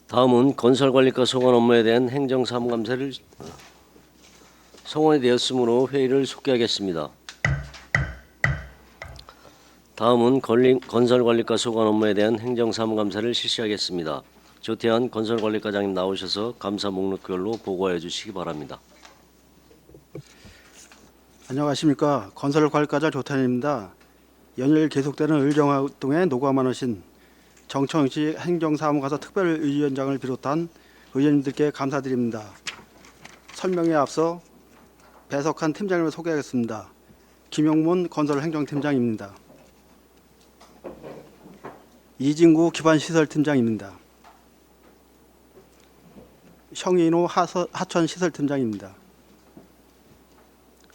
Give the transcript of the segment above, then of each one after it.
다음은 건설관리과 소관 업무에 대한 행정사무감사를 성원이 되었으므로 회의를 속기하겠습니다. 다음은 건설관리과 소관 업무에 대한 행정사무감사를 실시하겠습니다. 조태한 건설관리과장님 나오셔서 감사 목록별로 보고해 주시기 바랍니다. 안녕하십니까. 건설관리과장 조태환입니다. 연일 계속되는 의정활동에 노고 많으신 정청시 행정사무과사 특별위원장을 비롯한 의원님들께 감사드립니다. 설명에 앞서 배석한 팀장님을 소개하겠습니다. 김용문 건설행정팀장입니다. 이진구 기반시설팀장입니다. 형인호 하천시설팀장입니다.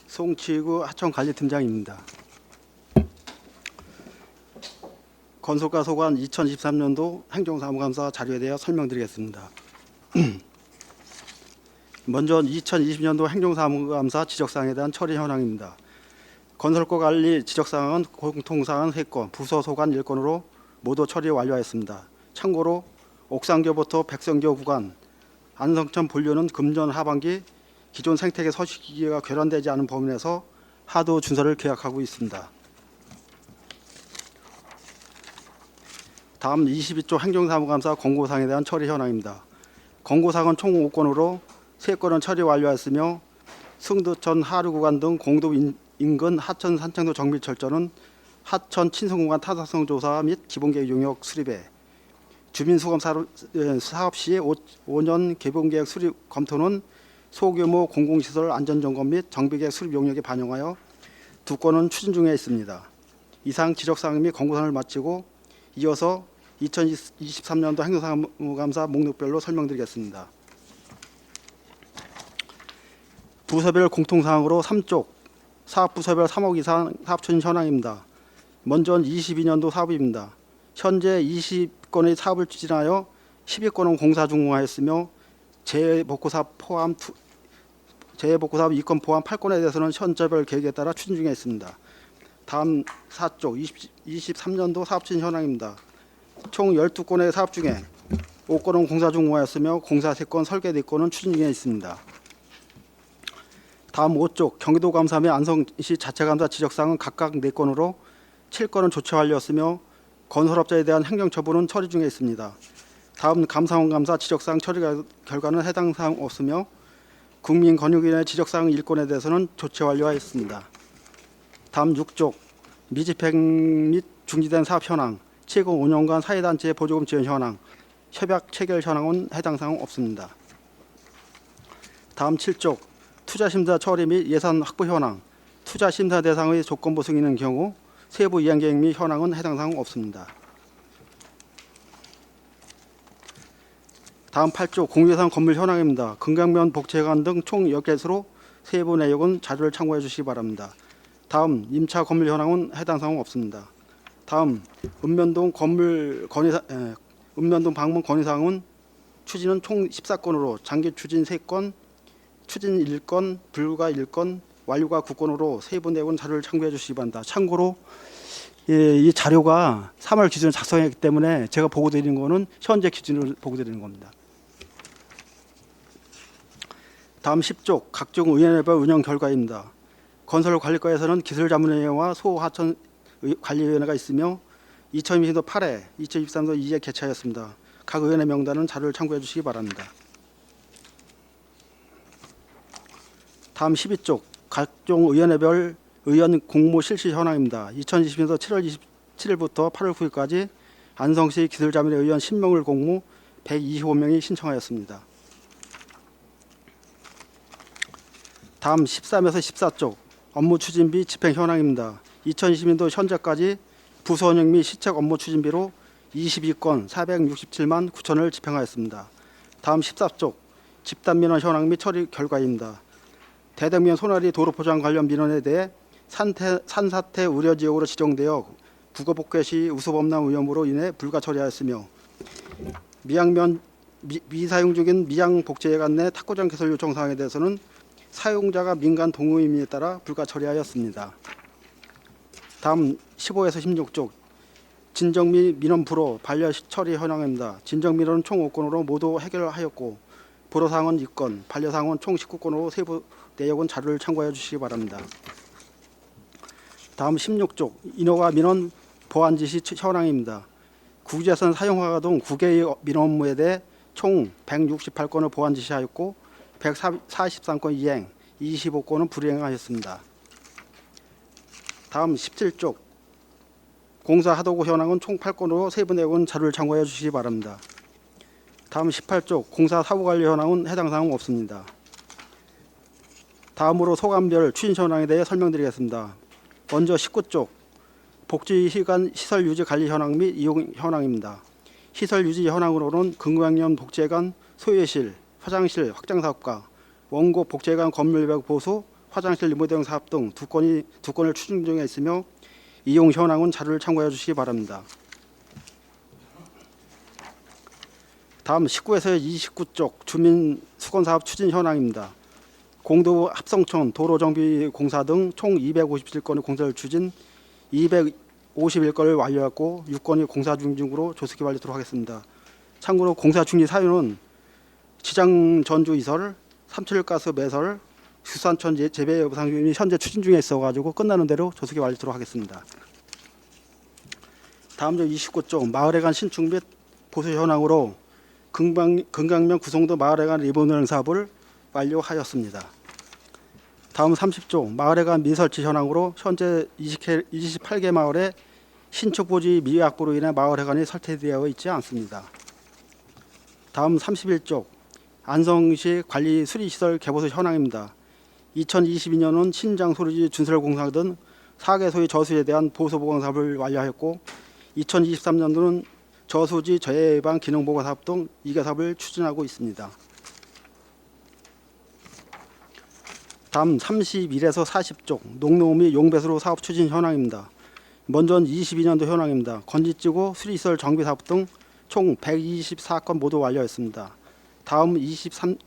송치구 하천관리팀장입니다. 건설과 소관 2023년도 행정사무감사 자료에 대해 설명드리겠습니다. 먼저 2020년도 행정사무감사 지적사항에 대한 처리 현황입니다. 건설과 관리 지적사항은 공통사항 3건, 부서 소관 1건으로 모두 처리 완료하였습니다. 참고로 옥상교부터 백성교 구간, 안성천 본류는 금년 하반기 기존 생태계 서식기가 결함되지 않은 범위 내에서 하도 준설을 계약하고 있습니다. 다음 22조 행정사무감사 권고사항에 대한 처리 현황입니다. 권고사항은 총 5건으로 3건은 처리 완료하였으며 승두천 하류 구간 등 공도 인근 하천 산책로 정비 철저는 하천 친선구간 타당성 조사 및 기본계획 용역 수립에 주민수검 사업 시 5년 개본계획 수립 검토는 소규모 공공시설 안전점검 및 정비계획 수립 용역에 반영하여 2건은 추진 중에 있습니다. 이상 지적사항 및 권고사항을 마치고 이어서 2023년도 행정사무감사 목록별로 설명드리겠습니다. 부서별 공통사항으로 3쪽 사업부서별 3억 이상 사업 추진 현황입니다. 먼저 22년도 사업입니다. 현재 20건의 사업을 추진하여 12건은 공사 중하였으며 재복구사업 2건 포함 8건에 대해서는 현재별 계획에 따라 추진 중에 있습니다. 다음 4쪽 23년도 사업 추진 현황입니다. 총 12건의 사업 중에 5건은 공사 중하였으며 공사 3건, 설계 4건은 추진 중에 있습니다. 다음 5쪽 경기도감사 및 안성시 자체감사 지적사항은 각각 4건으로 7건은 조치 완료였으며 건설업자에 대한 행정처분은 처리 중에 있습니다. 다음 감사원감사 지적사항 처리 결과는 해당 사항 없으며 국민권익위원회 지적사항 1건에 대해서는 조치 완료하였습니다. 다음 6쪽 미집행 및 중지된 사업 현황, 최근 5년간 사회단체의 보조금 지원 현황, 협약 체결 현황은 해당 사항 없습니다. 다음 7쪽 투자심사 처리 및 예산 확보 현황, 투자심사 대상의 조건부 승인인 경우 세부 이행계획 및 현황은 해당 사항 없습니다. 다음 8조 공유예산 건물 현황입니다. 금강면 복지회관 등 총 10개수로 세부 내용은 자료를 참고해 주시기 바랍니다. 다음 임차 건물 현황은 해당 사항 없습니다. 다음 읍면동 방문 건의사항은 추진은 총 14건으로 장기 추진 3건, 추진 1건, 불가 1건, 완료가 9건으로 세부 내용은 자료를 참고해 주시기 바랍니다. 참고로 이 자료가 3월 기준으로 작성했기 때문에 제가 보고 드리는 거는 현재 기준으로 보고 드리는 겁니다. 다음 10쪽 각종 의원회별 운영 결과입니다. 건설관리과에서는 기술자문위원회와 소하천 관리위원회가 있으며 2022년도 8회, 2023년도 2회 개최하였습니다. 각 의원회 명단은 자료를 참고해 주시기 바랍니다. 다음 12쪽 각종 의원회별 의원 공모 실시 현황입니다. 2020년도 7월 27일부터 8월 9일까지 안성시 기술자문회 의원 10명을 공모 125명이 신청하였습니다. 다음 13에서 14쪽 업무 추진비 집행 현황입니다. 2020년도 현재까지 부서 운영 및 시책 업무 추진비로 22건 467만 9천을 집행하였습니다. 다음 14쪽 집단민원 현황 및 처리 결과입니다. 대덕면 소나리 도로 포장 관련 민원에 대해 산사태 우려지역으로 지정되어 국어복귀 시 우수범람 위험으로 인해 불가 처리하였으며 미사용 중인 미양복지회관 내 탁구장 개설 요청 사항에 대해서는 사용자가 민간 동의임에 따라 불가 처리하였습니다. 다음 15에서 16쪽 진정 및 민원 불호 반려 처리 현황입니다. 진정 민원은 총 5건으로 모두 해결하였고 불호 사항은 2건, 반려 사항은 총 19건으로 세부 내역은 자료를 참고해 주시기 바랍니다. 다음 16쪽 인허가 민원 보완 지시 현황입니다. 국유재산 사용허가 등 9개의 민원 업무에 대해 총 168건을 보완 지시하였고 143건 이행, 25건은 불이행하였습니다. 다음 17쪽 공사 하도구 현황은 총 8건으로 세부 내용은 자료를 참고해 주시기 바랍니다. 다음 18쪽 공사 사후 관리 현황은 해당 사항 없습니다. 다음으로 소감별 추진 현황에 대해 설명드리겠습니다. 먼저 19쪽 복지기관 시설 유지 관리 현황 및 이용 현황입니다. 시설 유지 현황으로는 근무학년 복지회관 소외실, 화장실 확장 사업과 원고 복지회관 건물 외벽 보수, 화장실 리모델링 사업 등 두 건을 추진 중에 있으며 이용 현황은 자료를 참고해 주시기 바랍니다. 다음 19에서 29쪽 주민 수건 사업 추진 현황입니다. 공도 합성촌 도로정비 공사 등 총 257건의 공사를 추진, 251건을 완료했고 6건이 공사 중으로 조속히 완료하도록 하겠습니다. 참고로 공사 중지 사유는 지장 전주 이설, 삼칠가스 매설, 수산천 재배 여부상 등이 현재 추진 중에 있어가지고 끝나는 대로 조속히 완료하도록 하겠습니다. 다음 중 29쪽 마을에 간 신축 및 보수 현황으로 금강면 구송도 마을에 간 리모델링 사업을 완료하였습니다. 다음 30쪽 마을에 간 미설치 현황으로 현재 28개 마을에 신축 부지 미확보로 인해 마을 회관이 설치되어 있지 않습니다. 다음 31쪽 안성시 관리 수리시설 개보수 현황입니다. 2022년은 신장 소리지 준설 공사 등 4개소의 저수에 대한 보수 보강 사업을 완료하였고 2023년도는 저수지 저해 예방 기능 보강 사업 등 2개 사업을 추진하고 있습니다. 다음 31에서 40쪽 농로 및 용배수로 사업 추진 현황입니다. 먼저는 22년도 현황입니다. 건지지구 수리시설 정비 사업 등 총 124건 모두 완료했습니다. 다음 23년은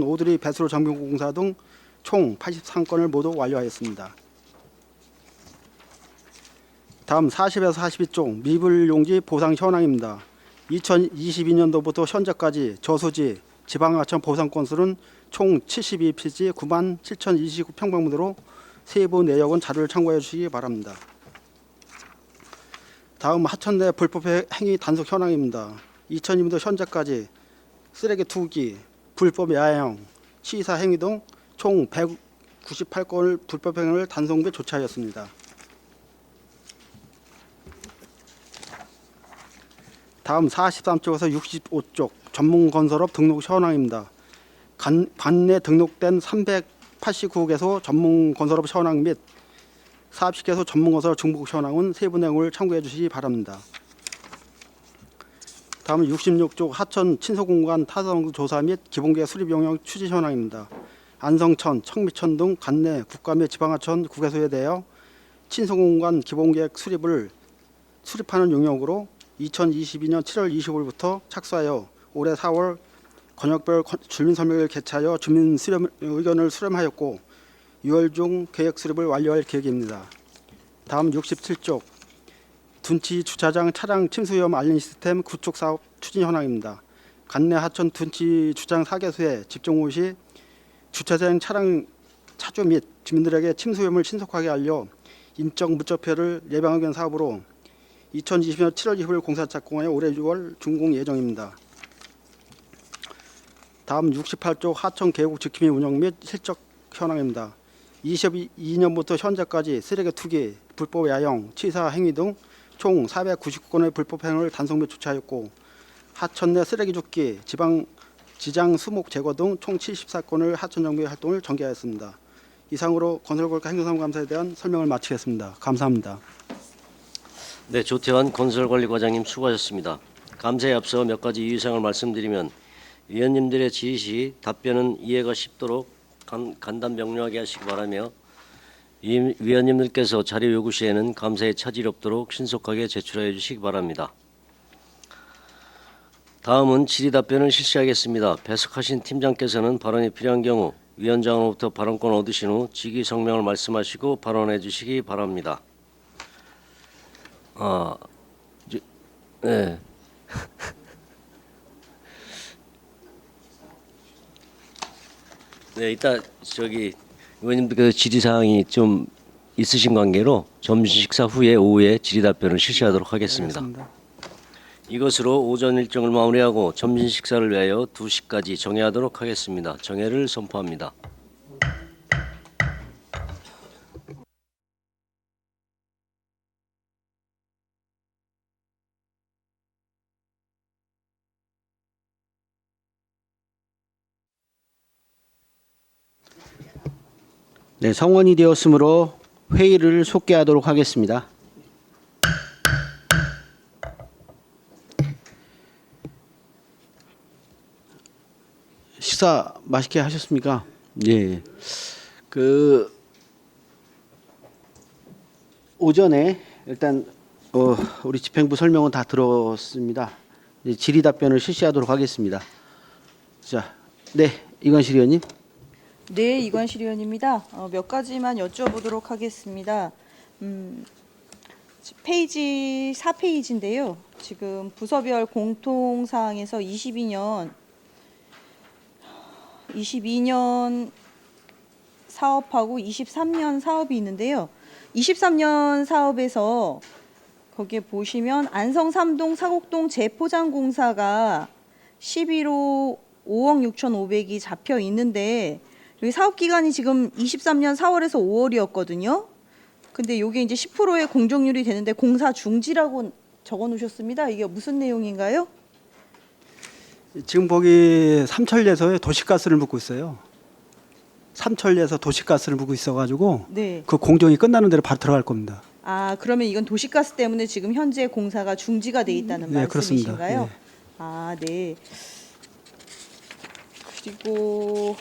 오드리 배수로 정비 공사 등 총 83건을 모두 완료하였습니다. 다음 40에서 42쪽 미불용지 보상 현황입니다. 2022년도부터 현재까지 저수지 지방하천 보상 건수는 총 72필지 97,029평방미터로 세부 내역은 자료를 참고해 주시기 바랍니다. 다음 하천 내 불법 행위 단속 현황입니다. 2002년도 현재까지 쓰레기 투기, 불법 야영, 치사 행위 등 총 198건을 불법 행위를 단속 및 조치하였습니다. 다음 43쪽에서 65쪽 전문건설업 등록 현황입니다. 관내 등록된 389개소 전문건설업 현황 및 40개소 전문건설업 중복 현황은 세부 내용을 참고해 주시기 바랍니다. 다음 66쪽 하천 친소공간 타성 조사 및 기본계획 수립 용역 추진 현황입니다. 안성천, 청미천 등 관내 국가 및 지방하천 9개소에 대하여 친소공간 기본계획 수립하는 용역으로 2022년 7월 25일부터 착수하여 올해 4월 권역별 주민설명회를 개최하여 주민 의견을 수렴하였고 6월 중 계획 수립을 완료할 계획입니다. 다음 67쪽 둔치 주차장 차량 침수 위험 알림 시스템 구축 사업 추진 현황입니다. 관내 하천 둔치 주차장 4개소에 집중 후 시 주차장 차량 차주 및 주민들에게 침수 위험을 신속하게 알려 인적 무적표를 예방하기 위한 사업으로 2020년 7월 20일 공사 착공하여 올해 6월 준공 예정입니다. 다음 68쪽 하천 계곡 지킴이 운영 및 실적 현황입니다. 22년부터 현재까지 쓰레기 투기, 불법 야영, 치사 행위 등 총 499건의 불법 행위를 단속 및 조치하였고 하천 내 쓰레기 줍기, 지장 수목 제거 등 총 74건을 하천 정비 활동을 전개하였습니다. 이상으로 건설국가 행정사무감사에 대한 설명을 마치겠습니다. 감사합니다. 네, 조태환 건설관리과장님 수고하셨습니다. 감사에 앞서 몇 가지 이유사항을 말씀드리면 위원님들의 지시 시 답변은 이해가 쉽도록 간단 명료하게 하시기 바라며 위원님들께서 자료 요구 시에는 감사에 차질이 없도록 신속하게 제출하여 주시기 바랍니다. 다음은 질의 답변을 실시하겠습니다. 배석하신 팀장께서는 발언이 필요한 경우 위원장으로부터 발언권을 얻으신 후 직위 성명을 말씀하시고 발언해 주시기 바랍니다. 아, 네. 네, 이따 저기 의원님들 그 질의 사항이 좀 있으신 관계로 점심 식사 후에 오후에 질의 답변을 실시하도록 하겠습니다. 알겠습니다. 이것으로 오전 일정을 마무리하고 점심 식사를 위하여 2시까지 정회하도록 하겠습니다. 정회를 선포합니다. 네, 성원이 되었으므로 회의를 속개하도록 하겠습니다. 식사 맛있게 하셨습니까? 예. 그 오전에 일단 우리 집행부 설명은 다 들었습니다. 이제 질의 답변을 실시하도록 하겠습니다. 자, 네, 이건실 의원님. 네, 이관실 의원입니다. 몇 가지만 여쭤보도록 하겠습니다. 페이지 4페이지인데요. 지금 부서별 공통사항에서 22년 사업하고 23년 사업이 있는데요. 23년 사업에서 거기에 보시면 안성 3동 사곡동 재포장공사가 11호 5억 6,500이 잡혀 있는데 여기 사업 기간이 지금 23년 4월에서 5월이었거든요. 근데 이게 이제 10%의 공정률이 되는데 공사 중지라고 적어 놓으셨습니다. 이게 무슨 내용인가요? 지금 거기 삼천리에서 도시가스를 묻고 있어요. 삼천리에서 도시가스를 묻고 있어가지고 네. 그 공정이 끝나는 대로 바로 들어갈 겁니다. 아, 그러면 이건 도시가스 때문에 지금 현재 공사가 중지가 돼 있다는 네, 그렇습니다. 말씀이신가요? 네. 아, 네. 그리고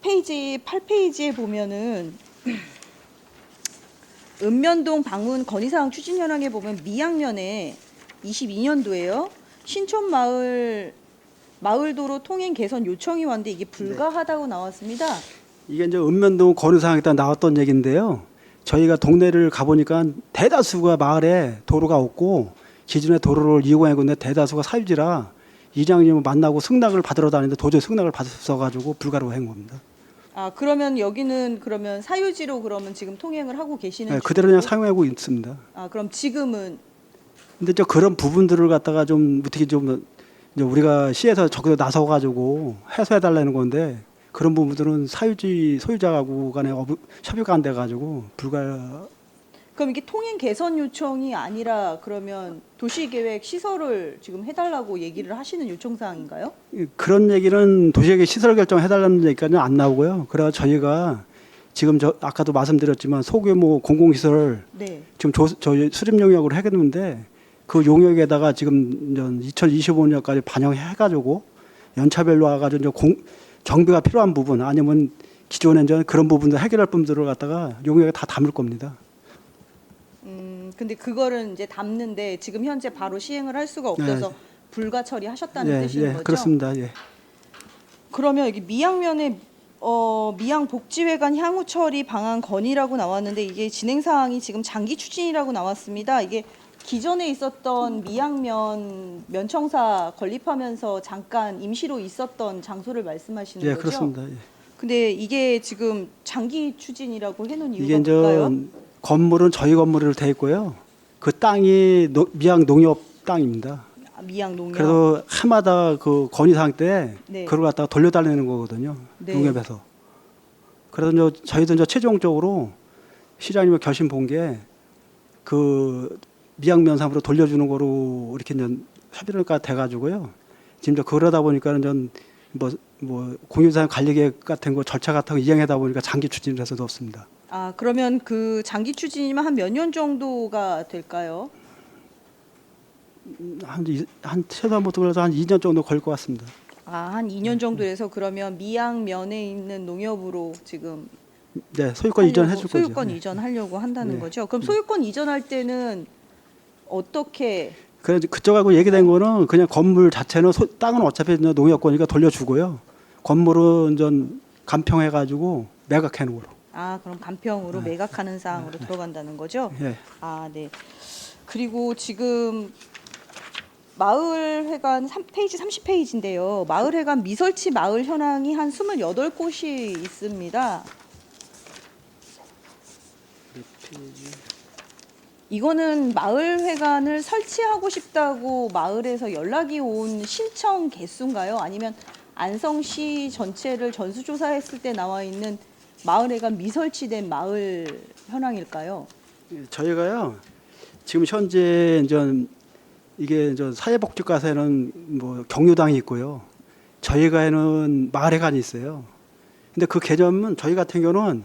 페이지 8페이지에 보면은 읍면동 방문 건의사항 추진 현황에 보면 미양면에 22년도에요. 신촌 마을도로 통행 개선 요청이 왔는데 이게 불가하다고 나왔습니다. 이게 이제 읍면동 건의사항에 따라 나왔던 얘기인데요. 저희가 동네를 가보니까 대다수가 마을에 도로가 없고 기존의 도로를 이용하고 있는데 대다수가 사유지라 이장님을 만나고 승낙을 받으러 다니는데 도저히 승낙을 받았어가지고 불가로 한 겁니다. 아, 그러면 여기는 그러면 사유지로 그러면 지금 통행을 하고 계시는 네, 그대로 그냥 중이고? 사용하고 있습니다. 아, 그럼 지금은 근데 저 그런 부분들을 갖다가 좀 어떻게 좀 이제 우리가 시에서 적극 나서가지고 해소해 달라는 건데 그런 부분들은 사유지 소유자하고 간에 협의가 안 돼가지고 불가. 그럼 이게 통행 개선 요청이 아니라 그러면 도시계획 시설을 지금 해달라고 얘기를 하시는 요청 사항인가요? 그런 얘기는 도시계획 시설 결정해달라는 얘기까지는 안 나오고요. 그래서 저희가 지금 아까도 말씀드렸지만 소규모 공공시설 네. 지금 저희 수립 용역으로 해겠는데 그 용역에다가 지금 2025년까지 반영해가지고 연차별로 와가지고 이제 정비가 필요한 부분 아니면 기존에 이제 그런 부분들 해결할 부분들을 갖다가 용역에 다 담을 겁니다. 근데 그거를 이제 담는데 지금 현재 바로 시행을 할 수가 없어서 네. 불가 처리하셨다는 뜻인 거죠? 그렇습니다. 예. 그러면 여기 미양면에 미양복지회관 향후 처리 방안 건의라고 나왔는데 이게 진행 사항이 지금 장기 추진이라고 나왔습니다. 이게 기존에 있었던 미양면 면청사 건립하면서 잠깐 임시로 있었던 장소를 말씀하시는 예, 거죠? 그렇습니다. 예. 근데 이게 지금 장기 추진이라고 해놓은 이유가 이게 이제 뭘까요? 건물은 저희 건물로 돼 있고요. 그 땅이 미양 농협 땅입니다. 아, 미양 농협. 그래서 해마다 그 건의사항 때 네. 그걸 갖다가 돌려달라는 거거든요. 네. 농협에서. 그래서 이제 저희도 이제 최종적으로 시장님의 결심 본 게 그 미양면삼으로 돌려주는 거로 이렇게 이제 협의가 돼가지고요. 지금 이제 그러다 보니까는 전 뭐 공유사항 관리계획 같은 거 절차 같은 거 이행하다 보니까 장기 추진을 해서 없습니다. 아, 그러면 그 장기 추진이면 한 몇 년 정도가 될까요? 한 최소한부터 그래서 한 2년 정도 걸릴 것 같습니다. 아, 한 2년 정도 돼서 그러면 미양면에 있는 농협으로 지금 네, 소유권 이전해 줄 거죠. 소유권 네. 이전하려고 한다는 네. 거죠. 그럼 소유권 이전할 때는 어떻게? 그래서 그쪽하고 얘기된 거는 그냥 건물 자체는 땅은 어차피 농협권이니까 돌려주고요. 건물은 전 간평해가지고 매각해 놓으로. 아, 그럼 간평으로 매각하는 사항으로 들어간다는 거죠? 예. 아, 네. 그리고 지금 마을회관 페이지 30페이지인데요. 마을회관 미설치 마을 현황이 한 28곳이 있습니다. 이거는 마을회관을 설치하고 싶다고 마을에서 연락이 온 신청 개수인가요? 아니면 안성시 전체를 전수조사했을 때 나와 있는 마을회관 미설치된 마을 현황일까요? 저희가요 지금 현재 이게 사회복지과에는 뭐 경로당이 있고요. 저희가에는 마을회관이 있어요. 근데 그 개념은 저희 같은 경우는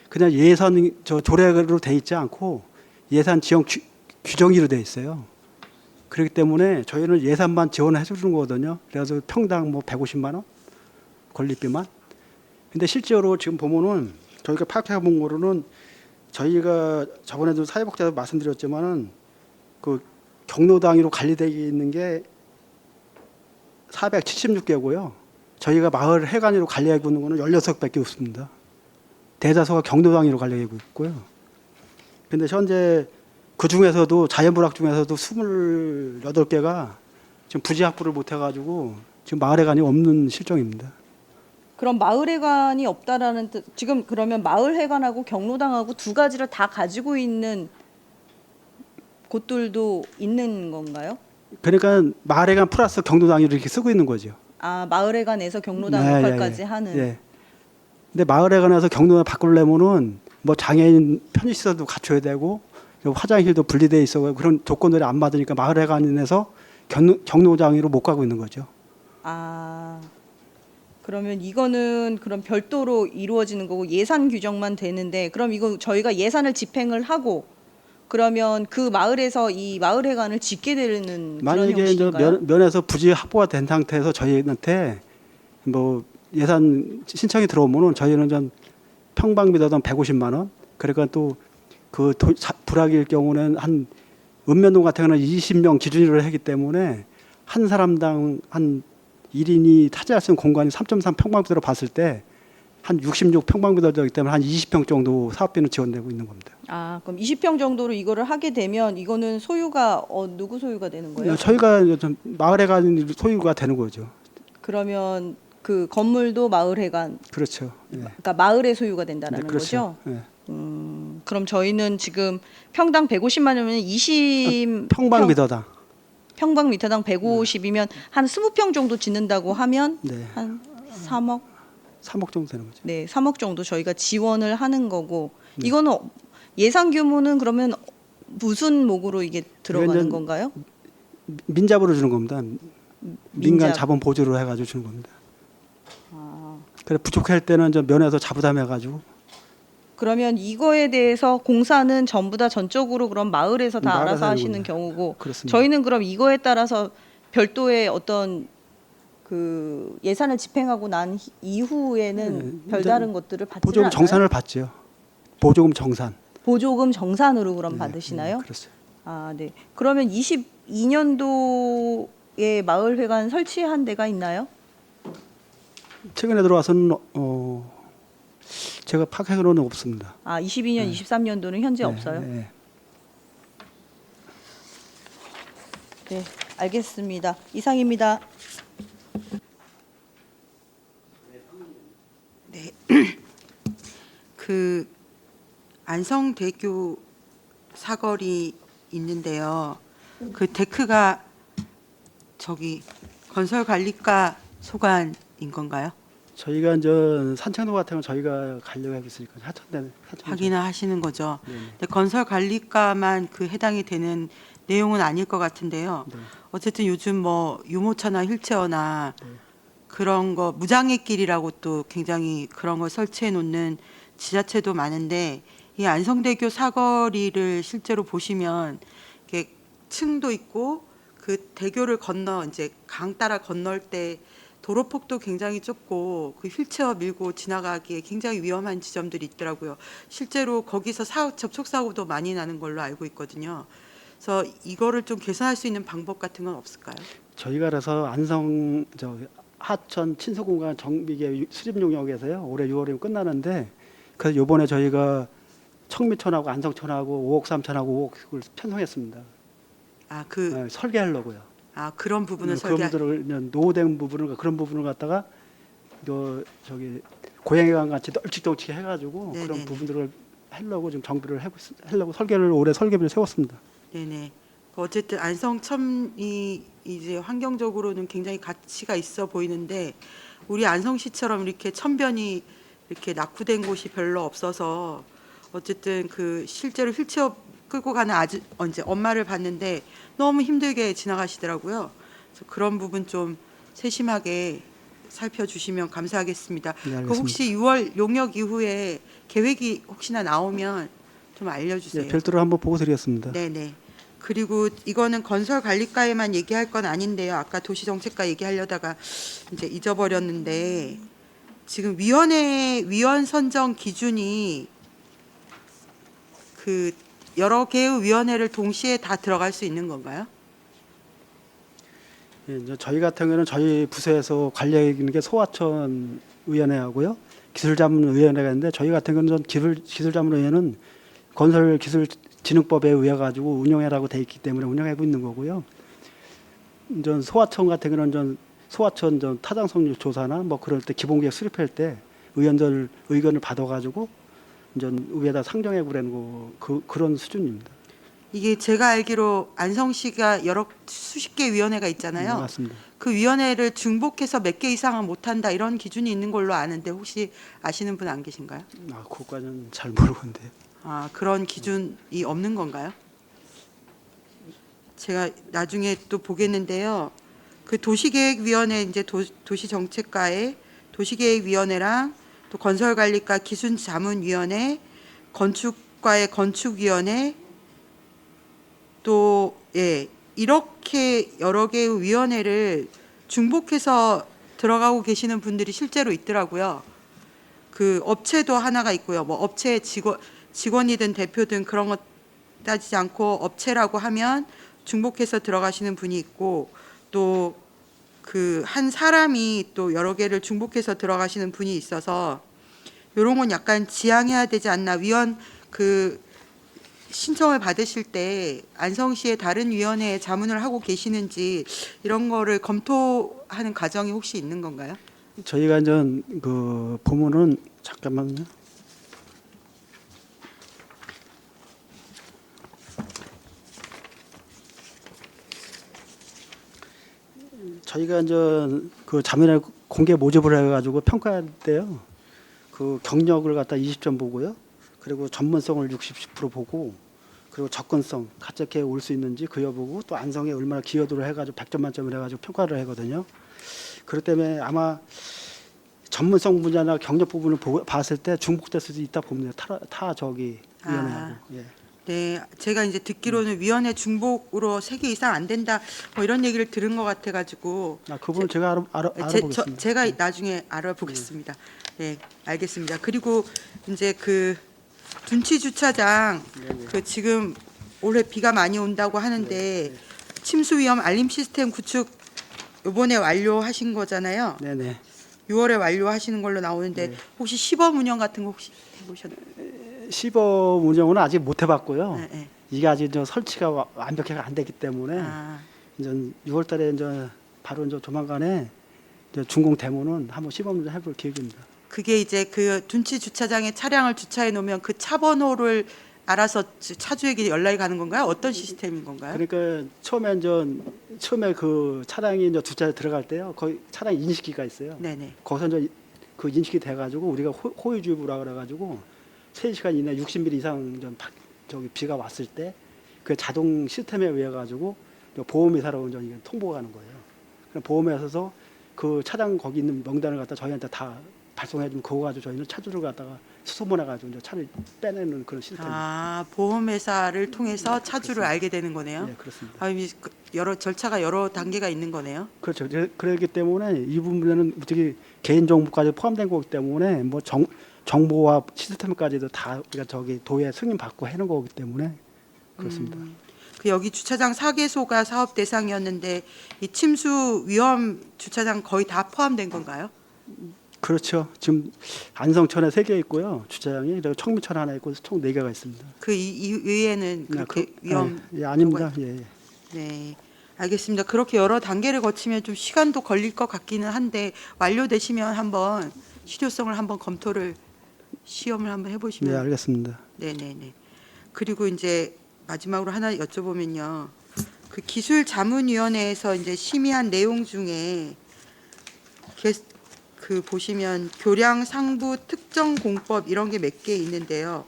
그냥 예산 조례로 돼 있지 않고 예산 지원 규정으로 돼 있어요. 그렇기 때문에 저희는 예산만 지원해 주는 거거든요. 그래서 평당 뭐 150만 원 건립비만. 근데 실제로 지금 보면은 저희가 파악해 본 거로는 저희가 저번에도 사회복지에서 말씀드렸지만은 그 경로 단위로 관리되어 있는 게 476개고요. 저희가 마을 회관으로 관리하고 있는 거는 16개밖에 없습니다. 대다수가 경로 단위로 관리하고 있고요. 근데 현재 그 중에서도 자연불학 중에서도 28개가 지금 부지 확보를 못 해가지고 지금 마을 회관이 없는 실정입니다. 그럼 마을회관이 없다라는 뜻, 지금 그러면 마을회관하고 경로당하고 두 가지를 다 가지고 있는 곳들도 있는 건가요? 그러니까 마을 회관 플러스 경로 단위로 이렇게 쓰고 있는 거죠. 아, 마을회관에서 경로당 네, 역할까지 예, 예. 하는. 예. 근데 마을 회관에서 경로를 바꾸려면은 뭐 장애인 편의시설도 갖춰야 되고 화장실도 분리돼 있어 그런 조건들이 안 맞으니까 마을 회관에서 경로장으로 못 가고 있는 거죠. 아, 그러면 이거는 그럼 별도로 이루어지는 거고 예산 규정만 되는데, 그럼 이거 저희가 예산을 집행을 하고 그러면 그 마을에서 이 마을회관을 짓게 되는 그런 만약에 이제 형식인가요? 면에서 부지 확보가 된 상태에서 저희한테 뭐 예산 신청이 들어오면은 저희는 좀 평방미터당 150만 원. 그러니까 또 그 불악일 경우는 한 읍면동 같은 경우는 20명 기준으로 하기 때문에 한 사람당 한 1인이 차지할 수 있는 공간이 3.3 평방미터로 봤을 때 한 66 평방미터이기 때문에 한 20평 정도 사업비는 지원되고 있는 겁니다. 아, 그럼 20평 정도로 이거를 하게 되면 이거는 소유가 누구 소유가 되는 거예요? 저희가 이제 좀 마을회관 소유가 되는 거죠. 그러면 그 건물도 마을회관, 그렇죠. 예. 그러니까 마을의 소유가 된다는 네, 그렇죠. 거죠? 예. 그럼 저희는 지금 평당 150만 원이면 20 평방미터당. 평방미터당 150이면 한 20평 정도 짓는다고 하면 네. 한 3억? 3억 정도 되는 거죠. 네, 3억 정도 저희가 지원을 하는 거고, 이거는 예산 규모는 그러면 무슨 목으로 이게 들어가는 이거는 건가요? 민잡으로 주는 겁니다. 민간 민잡. 자본 보조로 해가지고 주는 겁니다. 아, 그래 부족할 때는 저 면에서 자부담해가지고 그러면 이거에 대해서 공사는 전부 다 전적으로 그럼 마을에서 다 마을에서 알아서 하는 하시는 겁니다. 경우고, 그렇습니다. 저희는 그럼 이거에 따라서 별도의 어떤 그 예산을 집행하고 난 이후에는 네, 별다른 것들을 받지 보조금 않아요? 정산을 받죠. 보조금 정산. 보조금 정산으로 그럼 네, 받으시나요? 그렇죠. 아, 네. 그러면 22년도에 마을회관 설치한 데가 있나요? 최근에 들어와서는 제가 파악하기로는 없습니다. 아, 22년, 23년도는 현재 네, 없어요? 네. 네, 알겠습니다. 이상입니다. 네. 그 안성대교 사거리 있는데요. 그 데크가 저기 건설관리과 소관인 건가요? 저희가 이제 산청도 같은 건 저희가 가려고 하고 있으니까 하천대는 확인하시는 거죠. 네. 근데 건설관리과만 그 해당이 되는 내용은 아닐 것 같은데요. 네. 어쨌든 요즘 뭐 유모차나 휠체어나 그런 거 무장의 길이라고 또 굉장히 그런 걸 설치해 놓는 지자체도 많은데, 이 안성대교 사거리를 실제로 보시면 이렇게 층도 있고 그 대교를 건너 이제 강 따라 건널 때 도로폭도 굉장히 좁고 그 휠체어 밀고 지나가기에 굉장히 위험한 지점들이 있더라고요. 실제로 거기서 접촉 사고도 많이 나는 걸로 알고 있거든요. 그래서 이거를 좀 개선할 수 있는 방법 같은 건 없을까요? 저희가 그래서 안성 하천 친수공간 정비계 수립 용역에서요 올해 6월이면 끝나는데 그래서 요번에 저희가 청미천하고 안성천하고 5억 3천하고 5억을 편성했습니다. 네, 설계하려고요. 그런 부분은 그런 설계. 부분을 노후된 부분을 그런 부분을 갖다가 저기 고양이관 같이 널찍널찍 해가지고 네네네. 그런 부분들을 하려고 지금 정비를 하려고 설계를 올해 설계비를 세웠습니다. 네네. 어쨌든 안성첨이 이제 환경적으로는 굉장히 가치가 있어 보이는데 우리 안성시처럼 이렇게 천변이 이렇게 낙후된 곳이 별로 없어서 어쨌든 그 실제로 휠체어 끌고 가는 이제 엄마를 봤는데 너무 힘들게 지나가시더라고요. 그래서 그런 부분 좀 세심하게 살펴주시면 감사하겠습니다. 네, 그 알겠습니다. 혹시 6월 용역 이후에 계획이 혹시나 나오면 좀 알려주세요. 네, 별도로 한번 보고 드리겠습니다. 네네. 그리고 이거는 건설관리과에만 얘기할 건 아닌데요. 아까 도시정책과 얘기하려다가 이제 잊어버렸는데 지금 위원 선정 기준이 그 여러 개의 위원회를 동시에 다 들어갈 수 있는 건가요? 예, 이제 저희 같은 경우는 저희 부서에서 관리하고 있는 게 소화천 위원회하고요, 기술자문위원회가 있는데 저희 같은 경우는 기술자문위원회는 건설기술진흥법에 의해 가지고 운영해라고 돼 있기 때문에 운영하고 있는 거고요. 전 소화천 같은 경우는 전 소화천 전 타당성률 조사나 뭐 그럴 때 기본계획 수립할 때 의원들 의견을 받아가지고 전 위에다 상정해 그러는 거 그런 수준입니다. 이게 제가 알기로 안성시가 여러 수십 개 위원회가 있잖아요. 맞습니다. 그 위원회를 중복해서 몇 개 이상은 못한다 이런 기준이 있는 걸로 아는데 혹시 아시는 분 안 계신가요? 그것까지는 잘 모르는데요. 그런 기준이 없는 건가요? 제가 나중에 또 보겠는데요. 그 도시계획위원회 이제 도시정책과의 도시계획위원회랑 또 건설관리과 기술자문위원회, 건축과의 건축위원회 또 이렇게 여러 개의 위원회를 중복해서 들어가고 계시는 분들이 실제로 있더라고요. 그 업체도 하나가 있고요. 뭐 업체 직원이든 대표든 그런 것 따지지 않고 업체라고 하면 중복해서 들어가시는 분이 있고 또 그 한 사람이 또 여러 개를 중복해서 들어가시는 분이 있어서 이런 건 약간 지양해야 되지 않나. 위원 그 신청을 받으실 때 안성시의 다른 위원회에 자문을 하고 계시는지 이런 거를 검토하는 과정이 혹시 있는 건가요? 저희가 이제 그 보면은 잠깐만요. 저희가 이제 그 자문회 공개 모집을 해가지고 평가할 때요, 그 경력을 갖다 20점 보고요, 그리고 전문성을 60% 보고, 그리고 접근성 가깝게 올 수 있는지 그 여부고, 또 안성에 얼마나 기여도를 해가지고 100점 만점을 해가지고 평가를 하거든요. 그렇기 때문에 아마 전문성 분야나 경력 부분을 봤을 때 중복될 수도 있다 봅니다. 타 저기 위원회하고. 예. 네, 제가 이제 듣기로는 위원회 중복으로 3개 이상 안 된다 뭐 이런 얘기를 들은 것 같아가지고 그분은 제가 알아보겠습니다. 제가 나중에 알아보겠습니다. 네, 알겠습니다. 그리고 이제 그 둔치 주차장 그 지금 올해 비가 많이 온다고 하는데 침수 위험 알림 시스템 구축 이번에 완료하신 거잖아요. 네네. 6월에 완료하시는 걸로 나오는데 네. 혹시 시범 운영 같은 거 혹시 해보셨나요? 시범 운영은 아직 못 해봤고요. 네, 네. 이게 아직 설치가 완벽하게 안 되기 때문에 이제 6월달에 이제 바로 이제 조만간에 이제 준공 데모는 한번 시범 운영 해볼 계획입니다. 그게 이제 그 둔치 주차장에 차량을 주차해 놓으면 그 차 번호를 알아서 차주에게 연락이 가는 건가요? 어떤 시스템인 건가요? 그러니까 처음에 그 차량이 이제 주차에 들어갈 때요, 거기 차량 인식기가 있어요. 네네. 거기서 이제 그 인식이 돼가지고 우리가 호유주부라 그래가지고 3시간 이내 60mm 이상 저기 비가 왔을 때 그 자동 시스템에 의해 가지고 보험회사로 이제 이게 통보가 가는 거예요. 그럼 보험회사에서 그 차량 거기 있는 명단을 갖다 저희한테 다 발송해 주면 그거 가지고 저희는 차주를 갖다가 수소문해 가지고 이제 차를 빼내는 그런 시스템. 보험회사를 통해서 차주를 알게 되는 거네요. 네, 그렇습니다. 이미 여러 절차가 여러 단계가 있는 거네요. 그렇죠. 그렇기 때문에 이 부분에는 특히 개인 정보까지 포함된 거기 때문에 뭐 정보와 시스템까지도 다 우리가 저기 도에 승인 받고 해놓은 거기 때문에 그렇습니다. 그 여기 주차장 4개소가 사업 대상이었는데 이 침수 위험 주차장 거의 다 포함된 건가요? 그렇죠. 지금 안성천에 3개 있고요. 주차장이 그리고 청미천 하나 있고 총 4개가 있습니다. 그 이외에는 그렇게 위험 예, 아닙니다. 예, 예. 네, 알겠습니다. 그렇게 여러 단계를 거치면 좀 시간도 걸릴 것 같기는 한데 완료되시면 한번 실효성을 한번 검토를 시험을 한번 네, 해보시면. 알겠습니다. 네네네. 그리고 이제 마지막으로 하나 여쭤보면요. 그 기술자문위원회에서 이제 심의한 내용 중에 그 보시면 교량 상부 특정 공법 이런 게 몇 개 있는데요.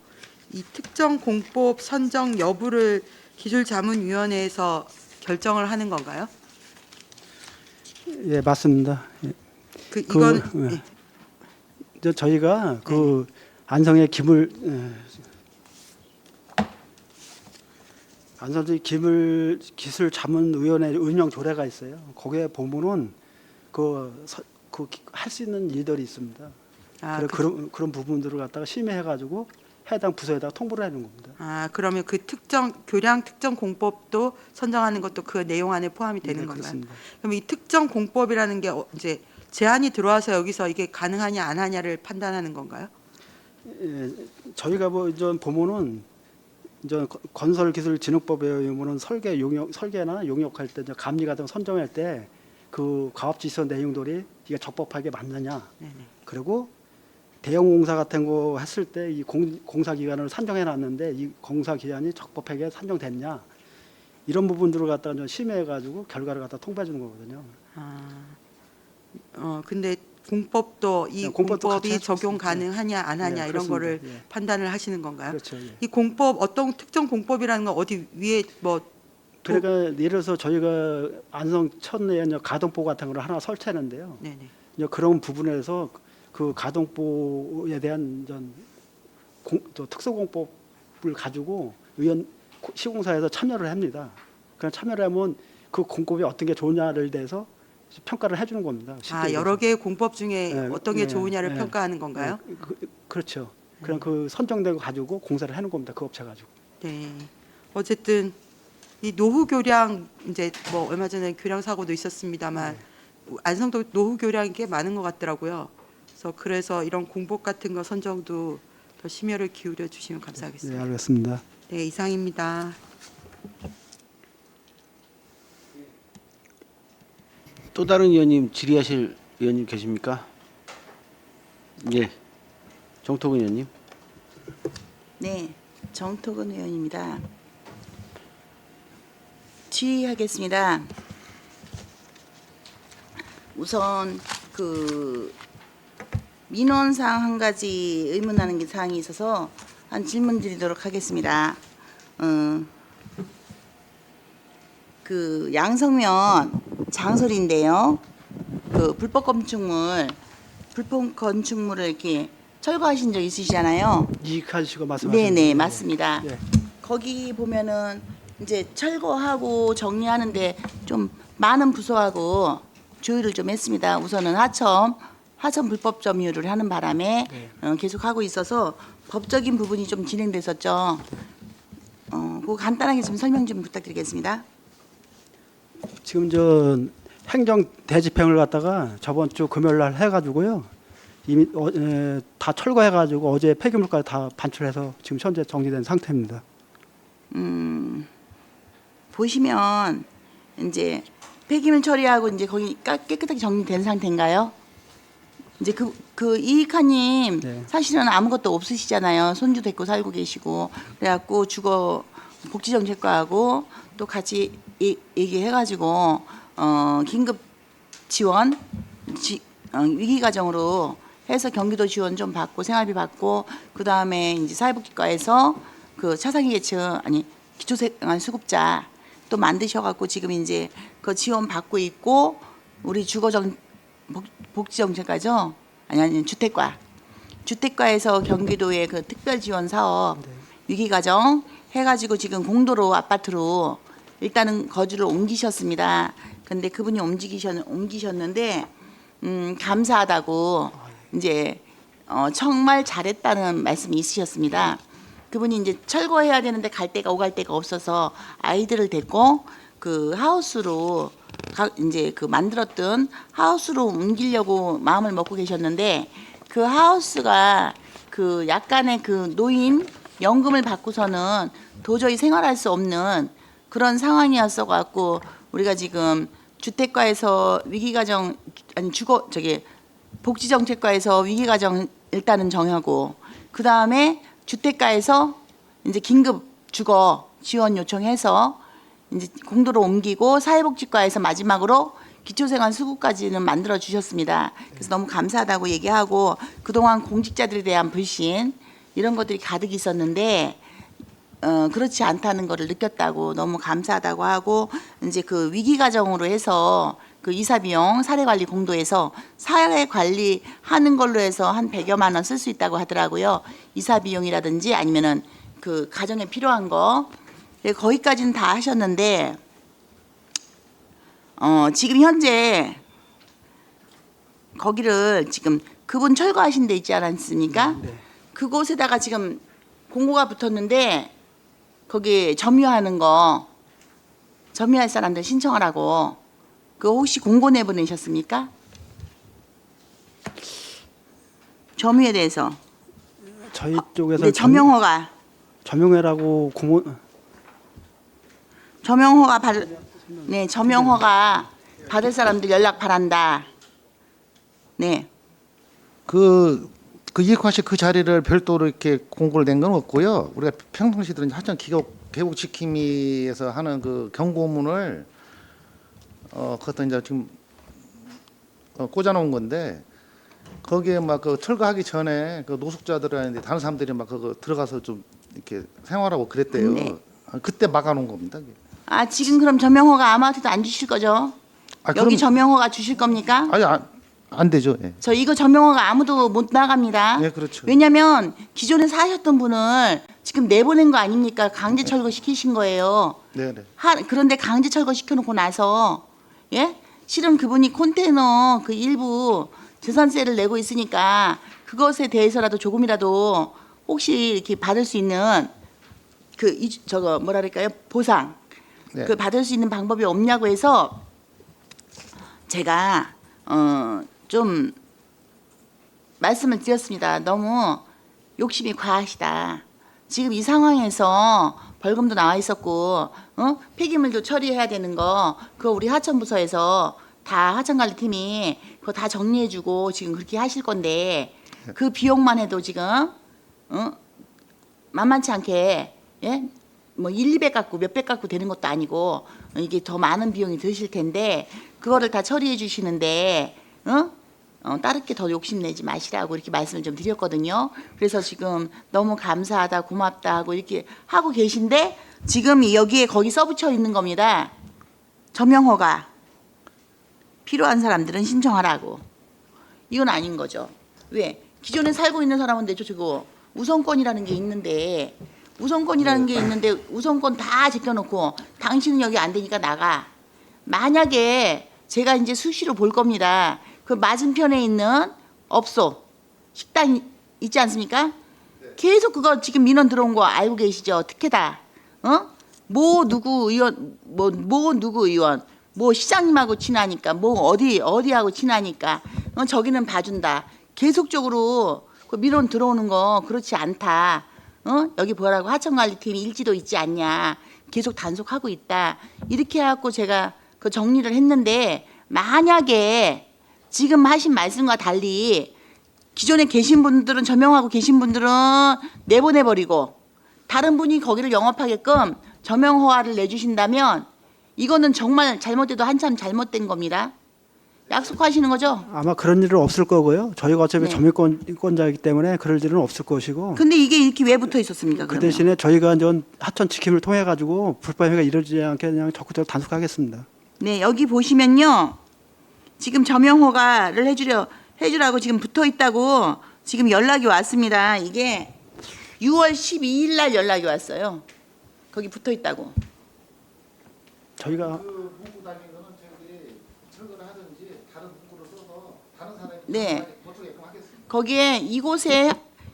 이 특정 공법 선정 여부를 기술자문위원회에서 결정을 하는 건가요? 예, 맞습니다. 예. 이건 예. 예. 저희가 그 안성의 안성의 기술 자문위원회 운영 조례가 있어요. 거기에 보면은 할 수 있는 일들이 있습니다. 아, 그런 부분들을 갖다가 심의해가지고 해당 부서에다가 통보를 하는 겁니다. 아, 그러면 그 특정 교량 특정 공법도 선정하는 것도 그 내용 안에 포함이 되는 네, 건가요? 그렇습니다. 그럼 이 특정 공법이라는 게 이제 제안이 들어와서 여기서 이게 가능하냐 안 하냐를 판단하는 건가요? 예, 저희가 이제 보면은 이제 건설기술진흥법에 의하면은 설계나 용역할 때 이제 감리 같은 거 선정할 때 그 가업지서 내용들이 이게 적법하게 맞느냐, 네네. 그리고 대형 공사 같은 거 했을 때 이 공사 기간을 산정해 놨는데 이 공사 기간이 적법하게 산정됐냐, 이런 부분들을 갖다가 좀 심의해 가지고 결과를 갖다 통보해 주는 거거든요. 근데 공법도 이 네, 공법도 같이 공법이 할 수 적용 있습니다. 가능하냐 안 하냐 네, 이런 그렇습니다. 거를 예. 판단을 하시는 건가요? 그렇죠. 예. 이 공법 어떤 특정 공법이라는 건 어디 위에 뭐 그러니까 예를 들어서 저희가 안성천에 이제 가동보 같은 걸 하나 설치하는데요. 네네. 이제 그런 부분에서 그 가동보에 대한 저 특수공법을 가지고 시공사에서 참여를 합니다. 그냥 참여를 하면 그 공법이 어떤 게 좋냐를 대해서 평가를 해주는 겁니다. 쉽게 여러 얘기해서. 개의 공법 중에 네, 어떤 게 네, 좋으냐를 네. 평가하는 건가요? 그렇죠. 그냥 그 선정되고 가지고 공사를 하는 겁니다. 그 업체 가지고. 네. 어쨌든 이 노후 교량 이제 뭐 얼마 전에 교량 사고도 있었습니다만 안성도 노후 교량이 꽤 많은 것 같더라고요. 그래서 이런 공법 같은 거 선정도 더 심혈을 기울여 주시면 네, 감사하겠습니다. 알겠습니다. 네, 이상입니다. 또 다른 의원님 질의하실 의원님 계십니까? 예, 정토근 의원님. 네, 정토근 의원입니다. 질의하겠습니다. 우선 그 민원사항 한 가지 의문하는 게 사항이 있어서 한 질문 드리도록 하겠습니다. 그 양성면 장소리인데요. 그 불법 건축물을 이렇게 철거하신 적 있으시잖아요. 이익하시고 말씀하시는 네네, 거죠? 맞습니다. 예. 거기 보면은 이제 철거하고 정리하는데 좀 많은 부서하고 조율을 좀 했습니다. 우선은 하천 불법 점유를 하는 바람에 계속 하고 있어서 법적인 부분이 좀 진행됐었죠. 그거 간단하게 좀 설명 좀 부탁드리겠습니다. 지금 저 행정 대집행을 갖다가 저번 주 금요일 날 해가지고요. 이미 다 철거해가지고 어제 폐기물까지 다 반출해서 지금 현재 정리된 상태입니다. 보시면 이제 폐기물 처리하고 이제 거기 깨끗하게 정리된 상태인가요? 이제 그 이익하님 네. 사실은 아무것도 없으시잖아요. 손주 데리고 살고 계시고 그래갖고 주거 복지정책과하고 또 같이 얘기해가지고 긴급 지원 위기 과정으로 해서 경기도 지원 좀 받고 생활비 받고 그 다음에 이제 사회복지과에서 그 차상위 계층 기초생활수급자 또 만드셔갖고 지금 이제 그 지원 받고 있고 우리 복지정책과죠? 아니 주택과에서 경기도의 그 특별지원 사업 위기과정 해가지고 지금 공도로 아파트로 일단은 거주를 옮기셨습니다. 근데 그분이 옮기셨는데 감사하다고 이제 정말 잘했다는 말씀이 있으셨습니다. 그분이 이제 철거해야 되는데 갈 데가 오갈 데가 없어서 아이들을 데리고 그 하우스로 이제 그 만들었던 하우스로 옮기려고 마음을 먹고 계셨는데 그 하우스가 그 약간의 그 노인 연금을 받고서는 도저히 생활할 수 없는 그런 상황이었어 갖고 우리가 지금 주택가에서 위기가정 아니 주거 저기 복지정책과에서 위기가정 일단은 정하고 그 다음에 주택가에서 이제 긴급 주거 지원 요청해서 이제 공도로 옮기고 사회복지과에서 마지막으로 기초생활 수급까지는 만들어 주셨습니다. 그래서 너무 감사하다고 얘기하고 그동안 공직자들에 대한 불신 이런 것들이 가득 있었는데 그렇지 않다는 것을 느꼈다고 너무 감사하다고 하고 이제 그 위기 가정으로 해서 그 이사 비용 사례 관리 공도에서 사례 관리 하는 걸로 해서 한 100여만 원 쓸 수 있다고 하더라고요. 이사 비용이라든지 아니면은 그 가정에 필요한 거 거기까지는 다 하셨는데 지금 현재 거기를 지금 그분 철거하신 데 있지 않았습니까? 네. 그곳에다가 지금 공고가 붙었는데 거기 점유하는 거 점유할 사람들 신청하라고 그거 혹시 공고 내보내셨습니까? 점유에 대해서 저희 쪽에서 네, 점용회라고 점용허가 받을 사람들 연락 바란다. 네. 그 이익화시 그 자리를 별도로 이렇게 공고를 낸 건 없고요. 우리가 평상시들은 하천 개국지킴이에서 하는 그 경고문을 그것도 이제 지금 꽂아놓은 건데 거기에 막 그 철거하기 전에 그 노숙자들이나 다른 사람들이 막 그거 들어가서 좀 이렇게 생활하고 그랬대요. 네. 그때 막아놓은 겁니다. 그게. 아 지금 그럼 점용허가 아무한테도 안 주실 거죠? 여기 그럼- 점용허가 주실 겁니까? 아니 안 되죠. 예. 저 이거 점용허가 아무도 못 나갑니다. 예, 그렇죠. 왜냐하면 기존에 사셨던 분을 지금 내보낸 거 아닙니까? 강제 철거 시키신 거예요. 네네. 그런데 강제 철거 시켜놓고 나서 예? 실은 그분이 컨테이너 그 일부 재산세를 내고 있으니까 그것에 대해서라도 조금이라도 혹시 이렇게 받을 수 있는 저거 뭐라 그럴까요? 보상 네. 그 받을 수 있는 방법이 없냐고 해서 제가 좀 말씀을 드렸습니다. 너무 욕심이 과하시다. 지금 이 상황에서 벌금도 나와 있었고 폐기물도 처리해야 되는 거 그거 우리 하천부서에서 다 하천관리팀이 그거 다 정리해주고 지금 그렇게 하실 건데 그 비용만 해도 지금 만만치 않게 예? 뭐 1, 200 갖고 몇백 갖고 되는 것도 아니고 이게 더 많은 비용이 드실 텐데 그거를 다 처리해 주시는데 다르게 더 욕심내지 마시라고 이렇게 말씀을 좀 드렸거든요. 그래서 지금 너무 감사하다 고맙다 하고 이렇게 하고 계신데 지금 여기에 거기 써붙여 있는 겁니다. 점용허가 필요한 사람들은 신청하라고. 이건 아닌 거죠. 왜? 기존에 살고 있는 사람은 내줘 저거 우선권이라는 게 있는데 우선권 다 제껴놓고 당신은 여기 안 되니까 나가. 만약에 제가 이제 수시로 볼 겁니다. 그 맞은편에 있는 업소 식당 있지 않습니까? 계속 그거 지금 민원 들어온 거 알고 계시죠? 특혜다. 뭐 누구 의원 뭐 시장님하고 친하니까 뭐 어디하고 친하니까 저기는 봐준다. 계속적으로 그 민원 들어오는 거 그렇지 않다. 여기 뭐라고 하천관리팀이 일지도 있지 않냐. 계속 단속하고 있다. 이렇게 해갖고 제가 그 정리를 했는데 만약에 지금 하신 말씀과 달리 기존에 계신 분들은 점용하고 계신 분들은 내보내버리고 다른 분이 거기를 영업하게끔 점용허가를 내주신다면 이거는 정말 잘못돼도 한참 잘못된 겁니다. 약속하시는 거죠? 아마 그런 일은 없을 거고요. 저희가 어차피 네. 점유권자이기 때문에 그럴 일은 없을 것이고 근데 이게 이렇게 왜 붙어 있었습니까? 그 그러면? 대신에 저희가 이제 하천 지킴을 통해 가지고 불법 행위가 이루어지지 않게 그냥 적극적으로 단속하겠습니다. 네, 여기 보시면요. 지금 점용허가를 해주라고 지금 붙어 있다고 지금 연락이 왔습니다. 이게 6월 12일 날 연락이 왔어요. 거기 붙어 있다고. 저희가 문구 달린 거는 저기 철거를 하든지 다른 문구를 써서 다른 사람이 네. 거쳐게끔 하겠습니다. 거기에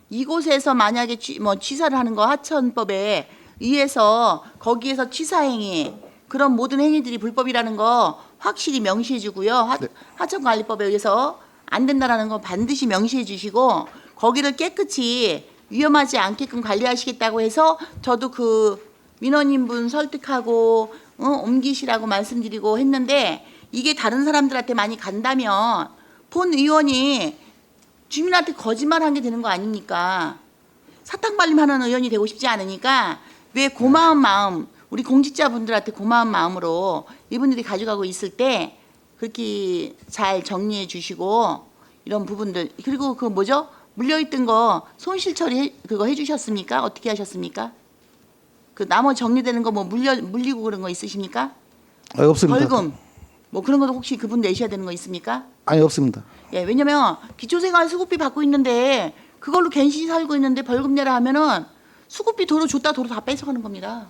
이곳에서 만약에 취사를 하는 거 하천법에 의해서 거기에서 취사 행위 그런 모든 행위들이 불법이라는 거 확실히 명시해 주고요. 하천관리법에 의해서 안 된다라는 거 반드시 명시해 주시고 거기를 깨끗이 위험하지 않게끔 관리하시겠다고 해서 저도 그 민원인분 설득하고 옮기시라고 말씀드리고 했는데 이게 다른 사람들한테 많이 간다면 본 의원이 주민한테 거짓말한 게 되는 거 아닙니까? 사탕발림하는 의원이 되고 싶지 않으니까 왜 고마운 마음 우리 공직자분들한테 고마운 마음으로 이분들이 가져가고 있을 때 그렇게 잘 정리해 주시고 이런 부분들 그리고 그 뭐죠? 물려있던 거 손실 처리 그거 해주셨습니까? 어떻게 하셨습니까? 그 나머지 정리되는 거 뭐 물리고 그런 거 있으십니까? 없습니다. 벌금 뭐 그런 것도 혹시 그분 내셔야 되는 거 있습니까? 아니 없습니다. 예, 왜냐면 기초생활수급비 받고 있는데 그걸로 갠신히 살고 있는데 벌금 내라 하면은 수급비 도로 줬다 도로 다 뺏어가는 겁니다.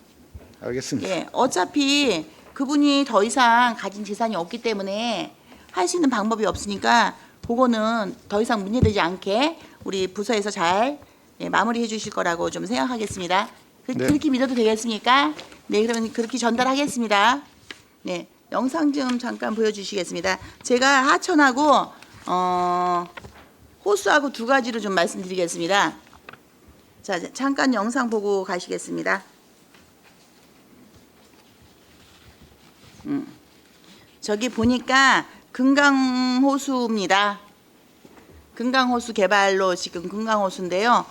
알겠습니다. 예, 어차피 그분이 더 이상 가진 재산이 없기 때문에 할 수 있는 방법이 없으니까 그거는 더 이상 문제되지 않게 우리 부서에서 잘 마무리해 주실 거라고 좀 생각하겠습니다. 네. 그렇게 믿어도 되겠습니까? 네, 그러면 그렇게 전달하겠습니다. 네, 영상 좀 잠깐 보여주시겠습니다. 제가 하천하고 호수하고 두 가지로 좀 말씀드리겠습니다. 자, 잠깐 영상 보고 가시겠습니다. 저기 보니까 금강호수입니다. 금강호수 개발로 지금 금강호수인데요.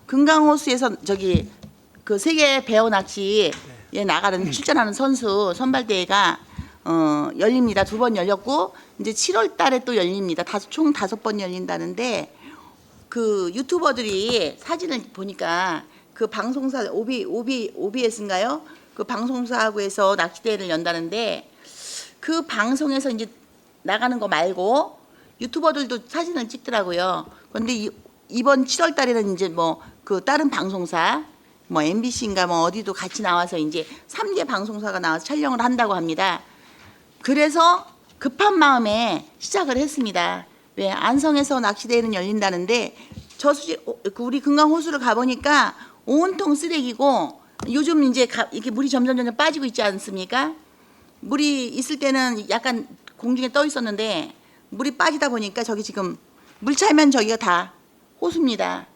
금강호수에서 저기 그 세계 배어 낚시에 나가는 출전하는 선수 선발대회가 열립니다. 2번 열렸고 이제 7월 달에 또 열립니다. 총 5번 열린다는데 그 유튜버들이 사진을 보니까 그 방송사 OBS인가요? 그 방송사하고 해서 낚시대회를 연다는데 그 방송에서 이제 나가는 거 말고 유튜버들도 사진을 찍더라고요. 그런데 이번 7월 달에는 이제 뭐 그 다른 방송사 뭐 MBC인가 뭐 어디도 같이 나와서 이제 3개 방송사가 나와서 촬영을 한다고 합니다. 그래서 급한 마음에 시작을 했습니다. 왜 안성에서 낚시대회는 열린다는데 우리 금강호수를 가보니까 온통 쓰레기고 요즘 이제 이렇게 물이 점점 빠지고 있지 않습니까? 물이 있을 때는 약간 공중에 떠 있었는데 물이 빠지다 보니까 저기 지금 물 차면 저기가 다 호수입니다.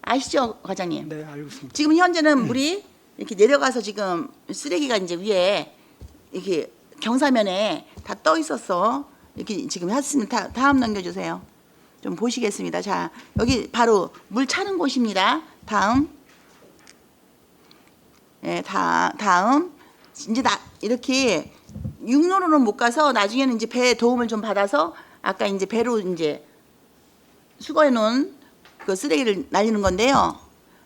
아시죠, 과장님? 네, 알고 있습니다. 지금 현재는 물이 이렇게 내려가서 지금 쓰레기가 이제 위에 이렇게 경사면에 다 떠 있었어. 이렇게 지금 했습니다. 다음 넘겨주세요. 좀 보시겠습니다. 자, 여기 바로 물 차는 곳입니다. 다음. 네, 다음. 이제 이렇게 육로로는 못 가서 나중에는 이제 배 도움을 좀 받아서 아까 이제 배로 이제 수거해 놓은 그 쓰레기를 날리는 건데요.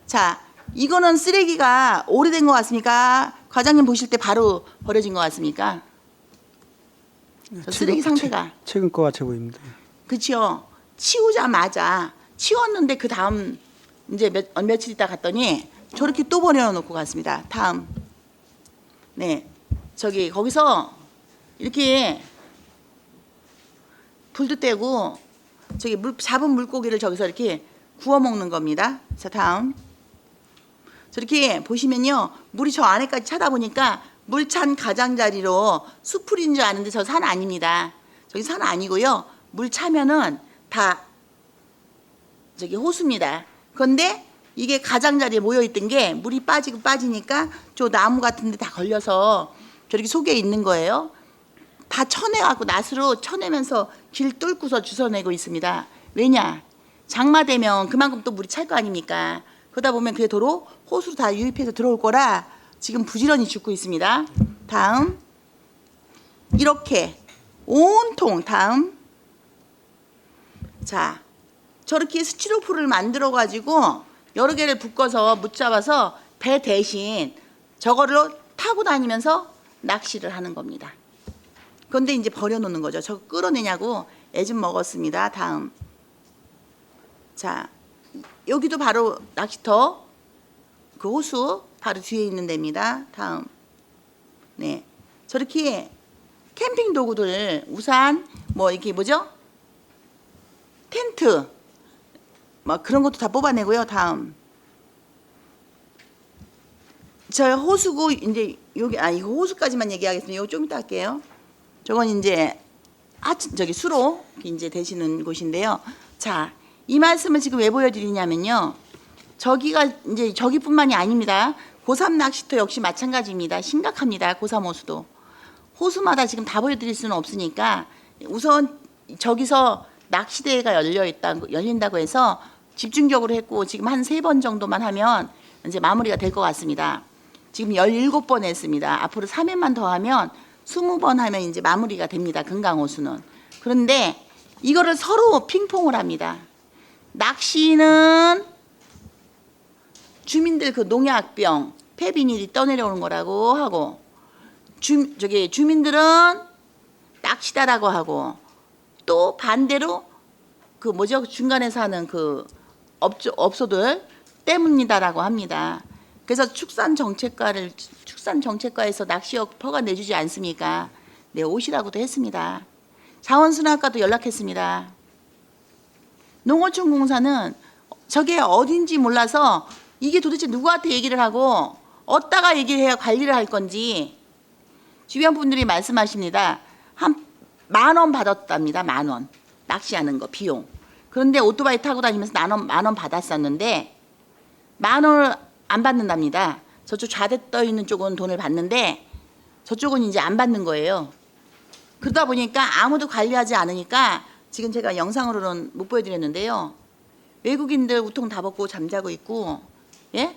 자, 이거는 쓰레기가 오래된 것 같습니까? 과장님 보실 때 바로 버려진 것 같습니까? 저 쓰레기 상태가. 최근 거 같아 보입니다. 그렇죠. 치우자마자 치웠는데 그 다음 이제 며칠 있다 갔더니 저렇게 또 버려놓고 갔습니다. 다음. 네, 저기 거기서 이렇게 불도 떼고 저기 잡은 물고기를 저기서 이렇게 구워 먹는 겁니다. 자, 다음. 저렇게 보시면요, 물이 저 안에까지 차다 보니까 물 찬 가장자리로 수풀인 줄 아는데 저 산 아닙니다. 저기 산 아니고요. 물 차면은 다 저기 호수입니다. 그런데 이게 가장자리에 모여 있던 게 물이 빠지니까 저 나무 같은 데 다 걸려서 저렇게 속에 있는 거예요. 다 쳐내갖고 낫으로 쳐내면서 길 뚫고서 주워내고 있습니다. 왜냐? 장마 되면 그만큼 또 물이 찰 거 아닙니까? 그러다 보면 그게 도로 호수로 다 유입해서 들어올 거라 지금 부지런히 죽고 있습니다. 다음. 이렇게 온통. 다음. 자, 저렇게 스티로폼을 만들어 가지고 여러 개를 묶어서 붙잡아서 배 대신 저거를 타고 다니면서 낚시를 하는 겁니다. 그런데 이제 버려놓는 거죠. 저거 끌어내냐고 애 좀 먹었습니다. 다음. 자, 여기도 바로 낚시터 그 호수 바로 뒤에 있는 데입니다. 다음. 네, 저렇게 캠핑 도구들 우산 뭐 이렇게 뭐죠? 텐트 뭐 그런 것도 다 뽑아내고요. 다음. 저 호수고 이제 여기 이거 호수까지만 얘기하겠습니다. 이거 좀 이따 할게요. 저건 이제 저기 수로 이제 되시는 곳인데요. 자, 이 말씀을 지금 왜 보여드리냐면요. 저기가 이제 저기뿐만이 아닙니다. 고3 낚시터 역시 마찬가지입니다. 심각합니다. 고3 호수도. 호수마다 지금 다 보여드릴 수는 없으니까 우선 저기서 낚시대회가 열린다고 해서 집중적으로 했고 지금 한 3번 정도만 하면 이제 마무리가 될 것 같습니다. 지금 17번 했습니다. 앞으로 3회만 더 하면 20번 하면 이제 마무리가 됩니다. 금강호수는. 그런데 이거를 서로 핑퐁을 합니다. 낚시는 주민들 그 농약병, 폐비닐이 떠내려오는 거라고 하고 주민들은 낚시다라고 하고 또 반대로 그 뭐죠? 중간에서 하는 그 업소들 때문이다라고 합니다. 그래서 축산정책과에서 낚시역 허가 내주지 않습니까? 네, 오시라고도 했습니다. 자원순환과도 연락했습니다. 농어촌공사는 저게 어딘지 몰라서 이게 도대체 누구한테 얘기를 하고 어디다가 얘기를 해야 관리를 할 건지 주변 분들이 말씀하십니다. 한 10,000원 받았답니다. 10,000원. 낚시하는 거 비용. 그런데 오토바이 타고 다니면서 10,000원 받았었는데 10,000원을 안 받는답니다. 저쪽 좌대 떠 있는 쪽은 돈을 받는데 저쪽은 이제 안 받는 거예요. 그러다 보니까 아무도 관리하지 않으니까 지금 제가 영상으로는 못 보여드렸는데요. 외국인들 우통 다 벗고 잠자고 있고, 예?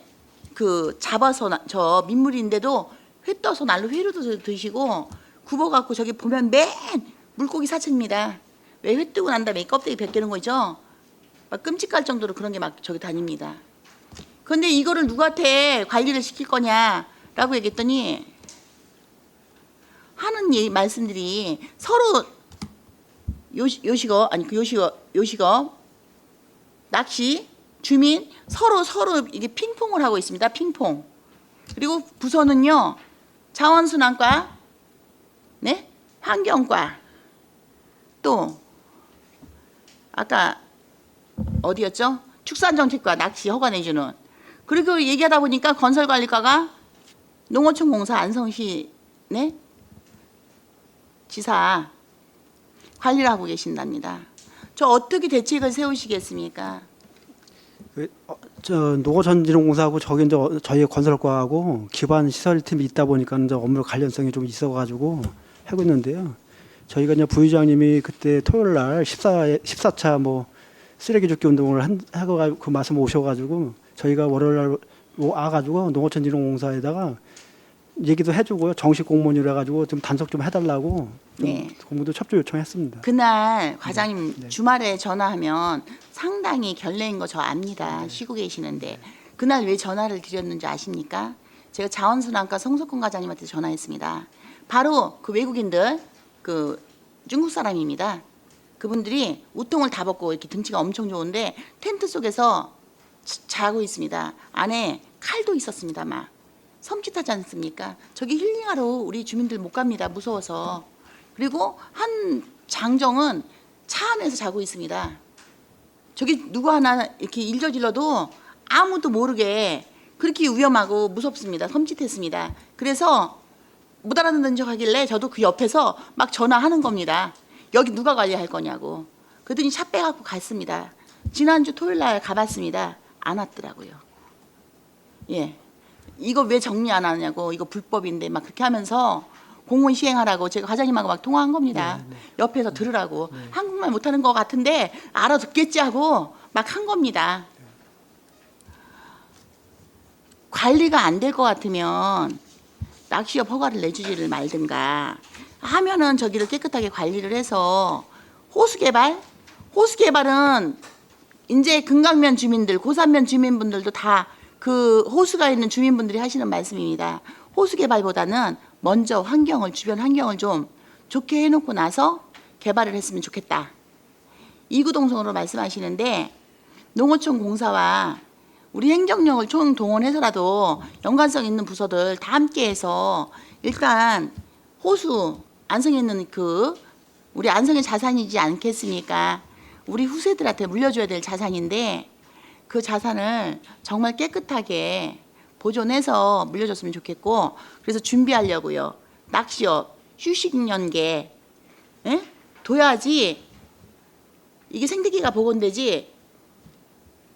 그 잡아서 저 민물인데도 회 떠서 날로 회로도 드시고 굽어갖고 저기 보면 맨 물고기 사체입니다. 왜 회 뜨고 난 다음에 껍데기 벗기는 거죠? 막 끔찍할 정도로 그런 게 막 저기 다닙니다. 그런데 이거를 누구한테 관리를 시킬 거냐라고 얘기했더니 하는 말씀들이 서로 요식업 낚시 주민 서로 이게 핑퐁을 하고 있습니다. 핑퐁. 그리고 부서는요 자원순환과, 네, 환경과 또 아까 어디였죠? 축산정책과 낚시 허가 내주는. 그리고 얘기하다 보니까 건설관리과가 농어촌공사 안성시, 네, 지사 관리를 하고 계신답니다. 저 어떻게 대책을 세우시겠습니까? 저 농어촌진흥공사하고 저기 이제 저희 건설과하고 기반 시설팀이 있다 보니까 이제 업무 관련성이 좀 있어가지고 하고 있는데요. 저희가 이제 부의장님이 그때 토요일 날 14차 뭐 쓰레기 줍기 운동을 하고 그 말씀 오셔가지고 저희가 월요일 날 와가지고 농어촌진흥공사에다가 얘기도 해주고요. 정식 공무원이라 해가지고 좀 단속 좀 해달라고 좀 네. 공무도 협조 요청했습니다. 그날 과장님 네. 주말에 전화하면 상당히 결례인 거 저 압니다. 쉬고 계시는데 그날 왜 전화를 드렸는지 아십니까? 제가 자원순환과 성석권 과장님한테 전화했습니다. 바로 그 외국인들 그 중국 사람입니다. 그분들이 우통을 다 벗고 이렇게 등치가 엄청 좋은데 텐트 속에서 자고 있습니다. 안에 칼도 있었습니다. 막 섬찟하지 않습니까? 저기 힐링하러 우리 주민들 못 갑니다. 무서워서. 그리고 한 장정은 차 안에서 자고 있습니다. 저기 누구 하나 이렇게 일저질러도 아무도 모르게 그렇게 위험하고 무섭습니다. 섬찟했습니다. 그래서 못 알아듣는 척 하길래 저도 그 옆에서 막 전화하는 겁니다. 여기 누가 관리할 거냐고. 그랬더니 차 빼갖고 갔습니다. 지난주 토요일 날 가봤습니다. 안 왔더라고요. 예. 이거 왜 정리 안 하냐고. 이거 불법인데 막 그렇게 하면서 공무원 시행하라고 제가 과장님하고 막 통화한 겁니다. 옆에서 들으라고. 한국말 못하는 것 같은데 알아듣겠지 하고 막 한 겁니다. 관리가 안 될 것 같으면 낚시업 허가를 내주지를 말든가 하면은 저기를 깨끗하게 관리를 해서 호수개발은 이제 금강면 주민들, 고산면 주민분들도 다 그 호수가 있는 주민분들이 하시는 말씀입니다. 호수개발보다는 먼저 주변 환경을 좀 좋게 해놓고 나서 개발을 했으면 좋겠다. 이구동성으로 말씀하시는데 농어촌 공사와 우리 행정력을 총동원해서라도 연관성 있는 부서들 다 함께해서 일단 호수 안성에 있는 그 우리 안성의 자산이지 않겠습니까? 우리 후세들한테 물려줘야 될 자산인데 그 자산을 정말 깨끗하게 보존해서 물려줬으면 좋겠고 그래서 준비하려고요. 낚시업, 휴식연계 예? 둬야지 이게 생태계가 복원되지.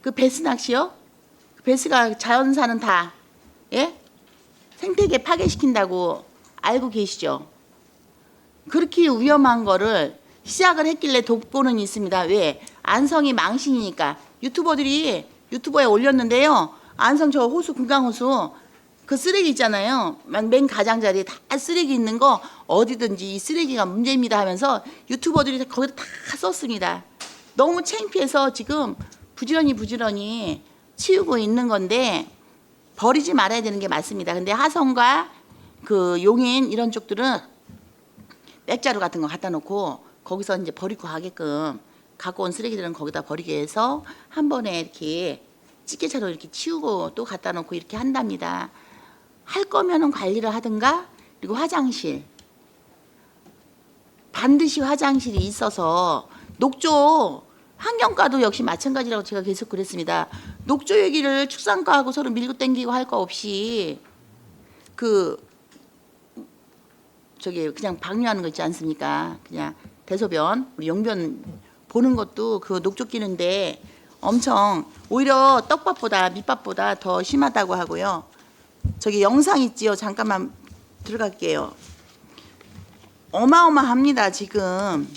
그 배스 낚시요? 배스가 자연사는 다 예? 생태계 파괴시킨다고 알고 계시죠? 그렇게 위험한 거를 시작을 했길래 돕고는 있습니다. 왜? 안성이 망신이니까. 유튜버에 올렸는데요. 안성 저 호수, 금강호수 그 쓰레기 있잖아요. 맨 가장자리에 다 쓰레기 있는 거 어디든지 이 쓰레기가 문제입니다 하면서 유튜버들이 거기다 다 썼습니다. 너무 창피해서 지금 부지런히 치우고 있는 건데 버리지 말아야 되는 게 맞습니다. 근데 하성과 그 용인 이런 쪽들은 백자루 같은 거 갖다 놓고 거기서 이제 버리고 가게끔 갖고 온 쓰레기들은 거기다 버리게 해서 한 번에 이렇게 집게차로 이렇게 치우고 또 갖다 놓고 이렇게 한답니다. 할 거면은 관리를 하든가. 그리고 화장실 반드시 화장실이 있어서 녹조 환경과도 역시 마찬가지라고 제가 계속 그랬습니다. 녹조 얘기를 축산과하고 서로 밀고 땡기고 할 거 없이 그 저기 그냥 방류하는 거 있지 않습니까? 그냥 대소변, 우리 용변 보는 것도 그 녹조 끼는데 엄청 오히려 떡밥보다 밑밥보다 더 심하다고 하고요. 저기 영상 있지요? 잠깐만 들어갈게요. 어마어마합니다 지금.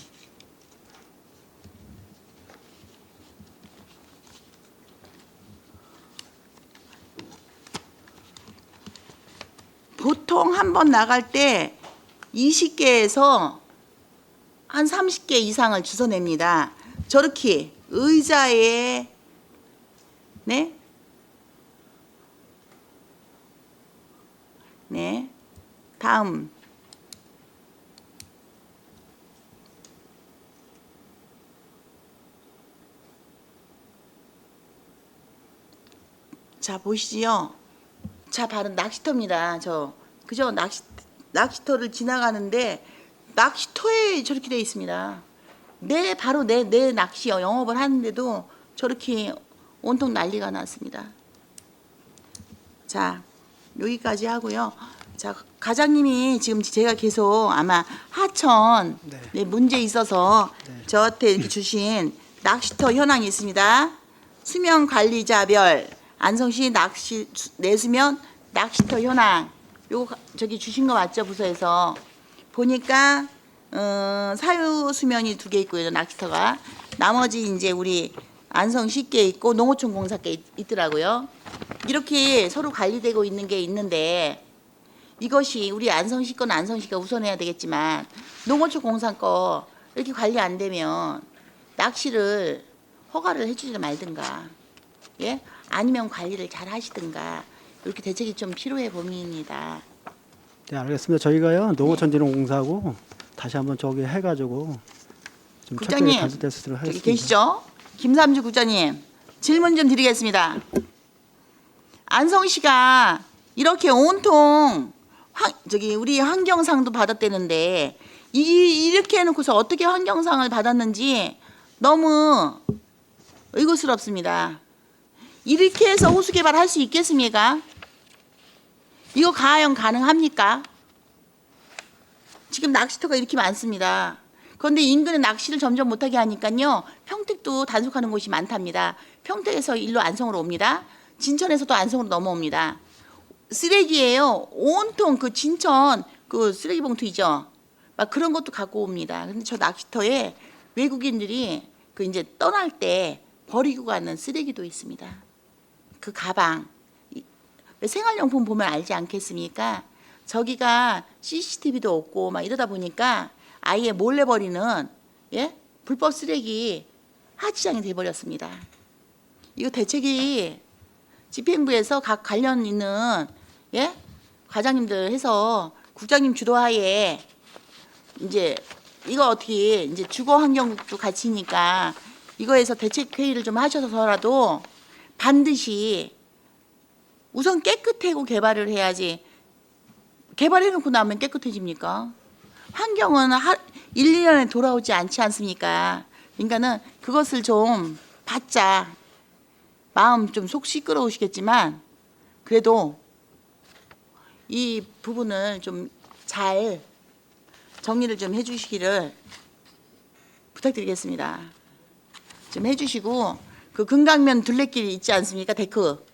보통 한 번 나갈 때 20개에서 한 30개 이상을 주워냅니다. 저렇게 의자에 네? 네. 다음. 자, 보시지요. 자, 바로 낚시터입니다. 그죠? 낚시터를 지나가는데 낚시터에 저렇게 돼 있습니다. 바로 내 낚시 영업을 하는데도 저렇게 온통 난리가 났습니다. 자, 여기까지 하고요. 자, 과장님이 지금 제가 계속 아마 하천 네, 문제 있어서 저한테 이렇게 주신 낚시터 현황이 있습니다. 수면 관리자별 안성시 낚시 내수면 낚시터 현황. 요거 저기 주신 거 맞죠? 부서에서 보니까 사유 수면이 2개 있고요. 낚시터가 나머지 이제 우리 안성시께 있고 농어촌 공사께 있더라고요. 이렇게 서로 관리되고 있는 게 있는데 이것이 우리 안성시 건 안성시가 우선해야 되겠지만 농어촌 공사 거 이렇게 관리 안 되면 낚시를 허가를 해주지 말든가, 예? 아니면 관리를 잘 하시든가 이렇게 대책이 좀 필요해 보입니다. 네, 알겠습니다. 저희가요 농어촌진흥공사하고 다시 한번 저기 해가지고 좀 국장님, 철저히 관리되도록 저기 하겠습니다. 계시죠? 김삼주 국장님, 질문 좀 드리겠습니다. 안성시가 이렇게 온통 우리 환경상도 받았다는데 이렇게 해놓고서 어떻게 환경상을 받았는지 너무 의구스럽습니다. 이렇게 해서 호수 개발할 수 있겠습니까? 이거 과연 가능합니까? 지금 낚시터가 이렇게 많습니다. 그런데 인근에 낚시를 점점 못하게 하니까요. 평택도 단속하는 곳이 많답니다. 평택에서 일로 안성으로 옵니다. 진천에서도 안성으로 넘어옵니다. 쓰레기예요. 온통 그 진천 그 쓰레기 봉투이죠. 막 그런 것도 갖고 옵니다. 근데 저 낚시터에 외국인들이 그 이제 떠날 때 버리고 가는 쓰레기도 있습니다. 그 가방, 생활용품 보면 알지 않겠습니까? 저기가 CCTV도 없고 막 이러다 보니까 아예 몰래 버리는 예? 불법 쓰레기 하치장이 돼버렸습니다. 이거 대책이 집행부에서 각 관련 있는 예? 과장님들 해서 국장님 주도하에 이제 이거 어떻게 이제 주거환경국도 같이니까 이거에서 대책 회의를 좀 하셔서라도 반드시 우선 깨끗하고 개발을 해야지. 개발해놓고 나면 깨끗해집니까? 환경은 1, 2년에 돌아오지 않지 않습니까? 그러니까는 그것을 좀 받자. 마음 좀 속 시끄러우시겠지만 그래도 이 부분을 좀 잘 정리를 좀 해주시기를 부탁드리겠습니다. 좀 해주시고 그 금강면 둘레길 있지 않습니까? 데크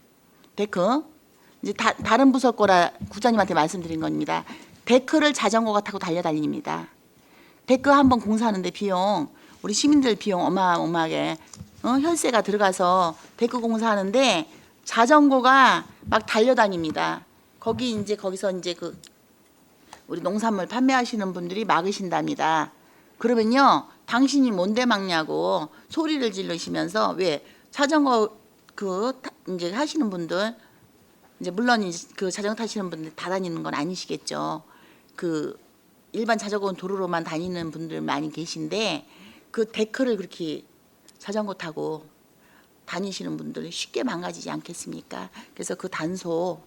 이제 다른 부서 거라 국장님한테 말씀드린 겁니다. 데크를 자전거가 타고 달려다닙니다. 데크 한번 공사하는데 비용 우리 시민들 비용 어마어마하게 혈세가 들어가서 데크 공사하는데 자전거가 막 달려다닙니다. 거기서 이제 그 우리 농산물 판매하시는 분들이 막으신답니다. 그러면요, 당신이 뭔데 막냐고 소리를 지르시면서 왜 자전거 이제 하시는 분들 이제 물론 이제 그 자전거 타시는 분들 다 다니는 건 아니시겠죠. 그 일반 자전거 도로로만 다니는 분들 많이 계신데 그 데크를 그렇게 자전거 타고 다니시는 분들 쉽게 망가지지 않겠습니까? 그래서 그 단속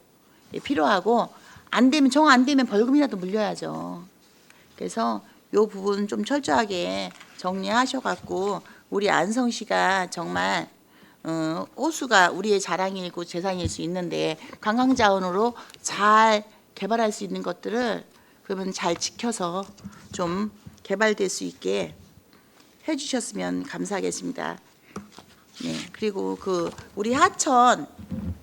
필요하고 정 안 되면 벌금이라도 물려야죠. 그래서 요 부분 좀 철저하게 정리하셔갖고 우리 안성시가 정말 호수가 우리의 자랑이고 재산일 수 있는데 관광자원으로 잘 개발할 수 있는 것들을 그러면 잘 지켜서 좀 개발될 수 있게 해주셨으면 감사하겠습니다. 네, 그리고 그 우리 하천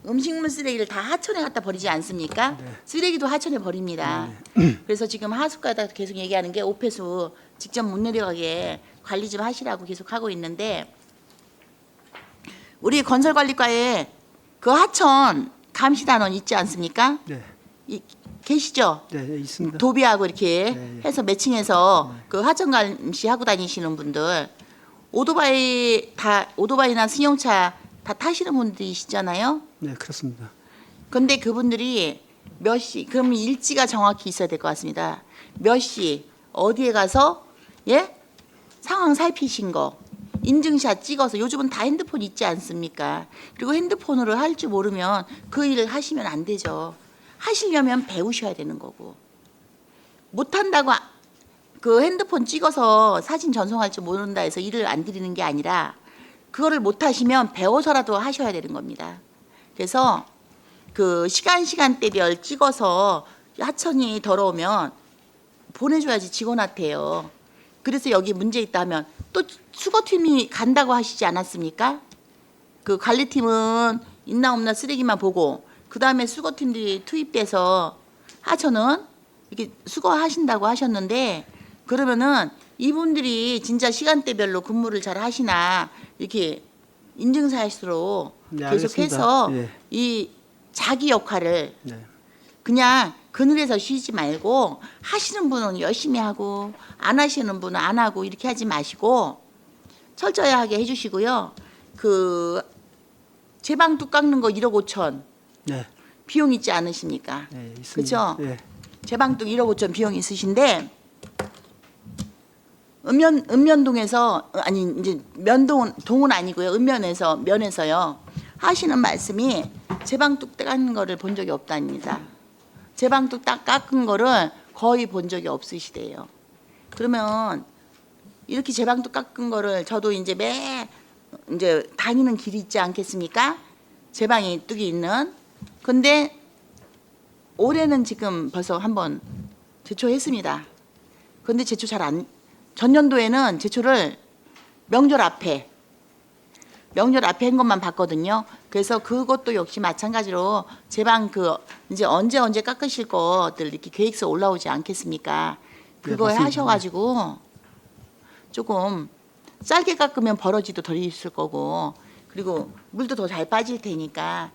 음식물 쓰레기를 다 하천에 갖다 버리지 않습니까? 쓰레기도 하천에 버립니다. 그래서 지금 하수과에다 계속 얘기하는 게 오폐수 직접 못 내려가게 관리 좀 하시라고 계속 하고 있는데 우리 건설관리과에 그 하천 감시단원 있지 않습니까? 네. 계시죠? 네, 있습니다. 도비하고 이렇게 네. 해서 매칭해서 그 하천 감시 하고 다니시는 분들 오토바이나 승용차 다 타시는 분들이시잖아요. 네, 그렇습니다. 근데 그분들이 몇 시, 그러면 일지가 정확히 있어야 될 것 같습니다. 몇 시, 어디에 가서, 상황 살피신 거, 인증샷 찍어서 요즘은 다 핸드폰 있지 않습니까? 그리고 핸드폰으로 할 줄 모르면 그 일을 하시면 안 되죠. 하시려면 배우셔야 되는 거고. 못한다고 그 핸드폰 찍어서 사진 전송할 줄 모른다 해서 일을 안 드리는 게 아니라 그거를 못하시면 배워서라도 하셔야 되는 겁니다. 그래서 그 시간대별 찍어서 하천이 더러우면 보내줘야지 직원한테요. 그래서 여기 문제 있다 하면 또 수거팀이 간다고 하시지 않았습니까? 그 관리팀은 있나 없나 쓰레기만 보고 그 다음에 수거팀들이 투입돼서 하천은 이렇게 수거하신다고 하셨는데 그러면은 이분들이 진짜 시간대별로 근무를 잘 하시나 이렇게 인증사실로 네, 계속해서 알겠습니다. 예. 이 자기 역할을 네. 그냥 그늘에서 쉬지 말고 하시는 분은 열심히 하고 안 하시는 분은 안 하고 이렇게 하지 마시고 철저하게 해주시고요. 그 제방뚝 깎는 거 1억 5천 네. 비용 있지 않으십니까? 네, 있습니다. 그렇죠? 예. 제방뚝 1억 5천 비용 있으신데 읍면동에서 아니 이제 동은 아니고요. 면에서요. 하시는 말씀이 제방뚝 깎는 거를 본 적이 없답니다. 제방뚝 딱 깎은 거를 거의 본 적이 없으시대요. 그러면 이렇게 제방뚝 깎은 거를 저도 이제 이제 다니는 길이 있지 않겠습니까? 제방이 뚝이 있는. 근데 올해는 지금 벌써 한번 제초했습니다. 근데 제초 전년도에는 제초를 명절 앞에 한 것만 봤거든요. 그래서 그것도 역시 마찬가지로 제방 이제 언제 깎으실 것들 이렇게 계획서 올라오지 않겠습니까? 그거 맞습니다. 하셔가지고 조금 짧게 깎으면 버러지도 덜 있을 거고 그리고 물도 더 잘 빠질 테니까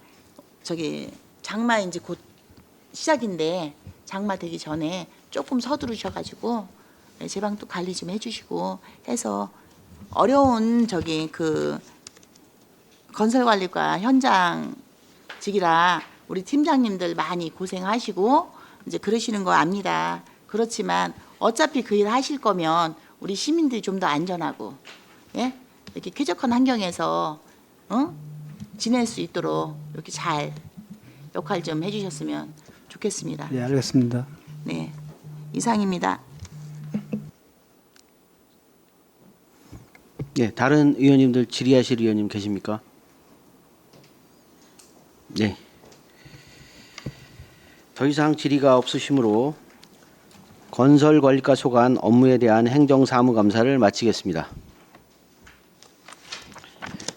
장마 이제 곧 시작인데 장마 되기 전에 조금 서두르셔가지고 제방도 관리 좀 해주시고 해서 어려운 건설관리과 현장직이라 우리 팀장님들 많이 고생하시고 이제 그러시는 거 압니다. 그렇지만 어차피 그 일 하실 거면 우리 시민들이 좀 더 안전하고 이렇게 쾌적한 환경에서 지낼 수 있도록 이렇게 잘 역할 좀 해주셨으면 좋겠습니다. 네, 알겠습니다. 네, 이상입니다. 네, 다른 의원님들 질의하실 의원님 계십니까? 네. 더 이상 질의가 없으시므로 건설관리과 소관 업무에 대한 행정사무감사를 마치겠습니다.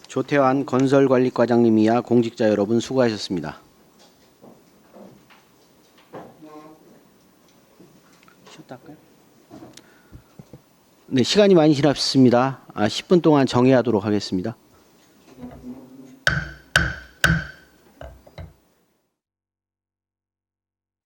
조태환 건설관리과장님 이하 공직자 여러분 수고하셨습니다. 쉬었다 할까요? 네, 시간이 많이 지났습니다. 10분 동안 정회하도록 하겠습니다.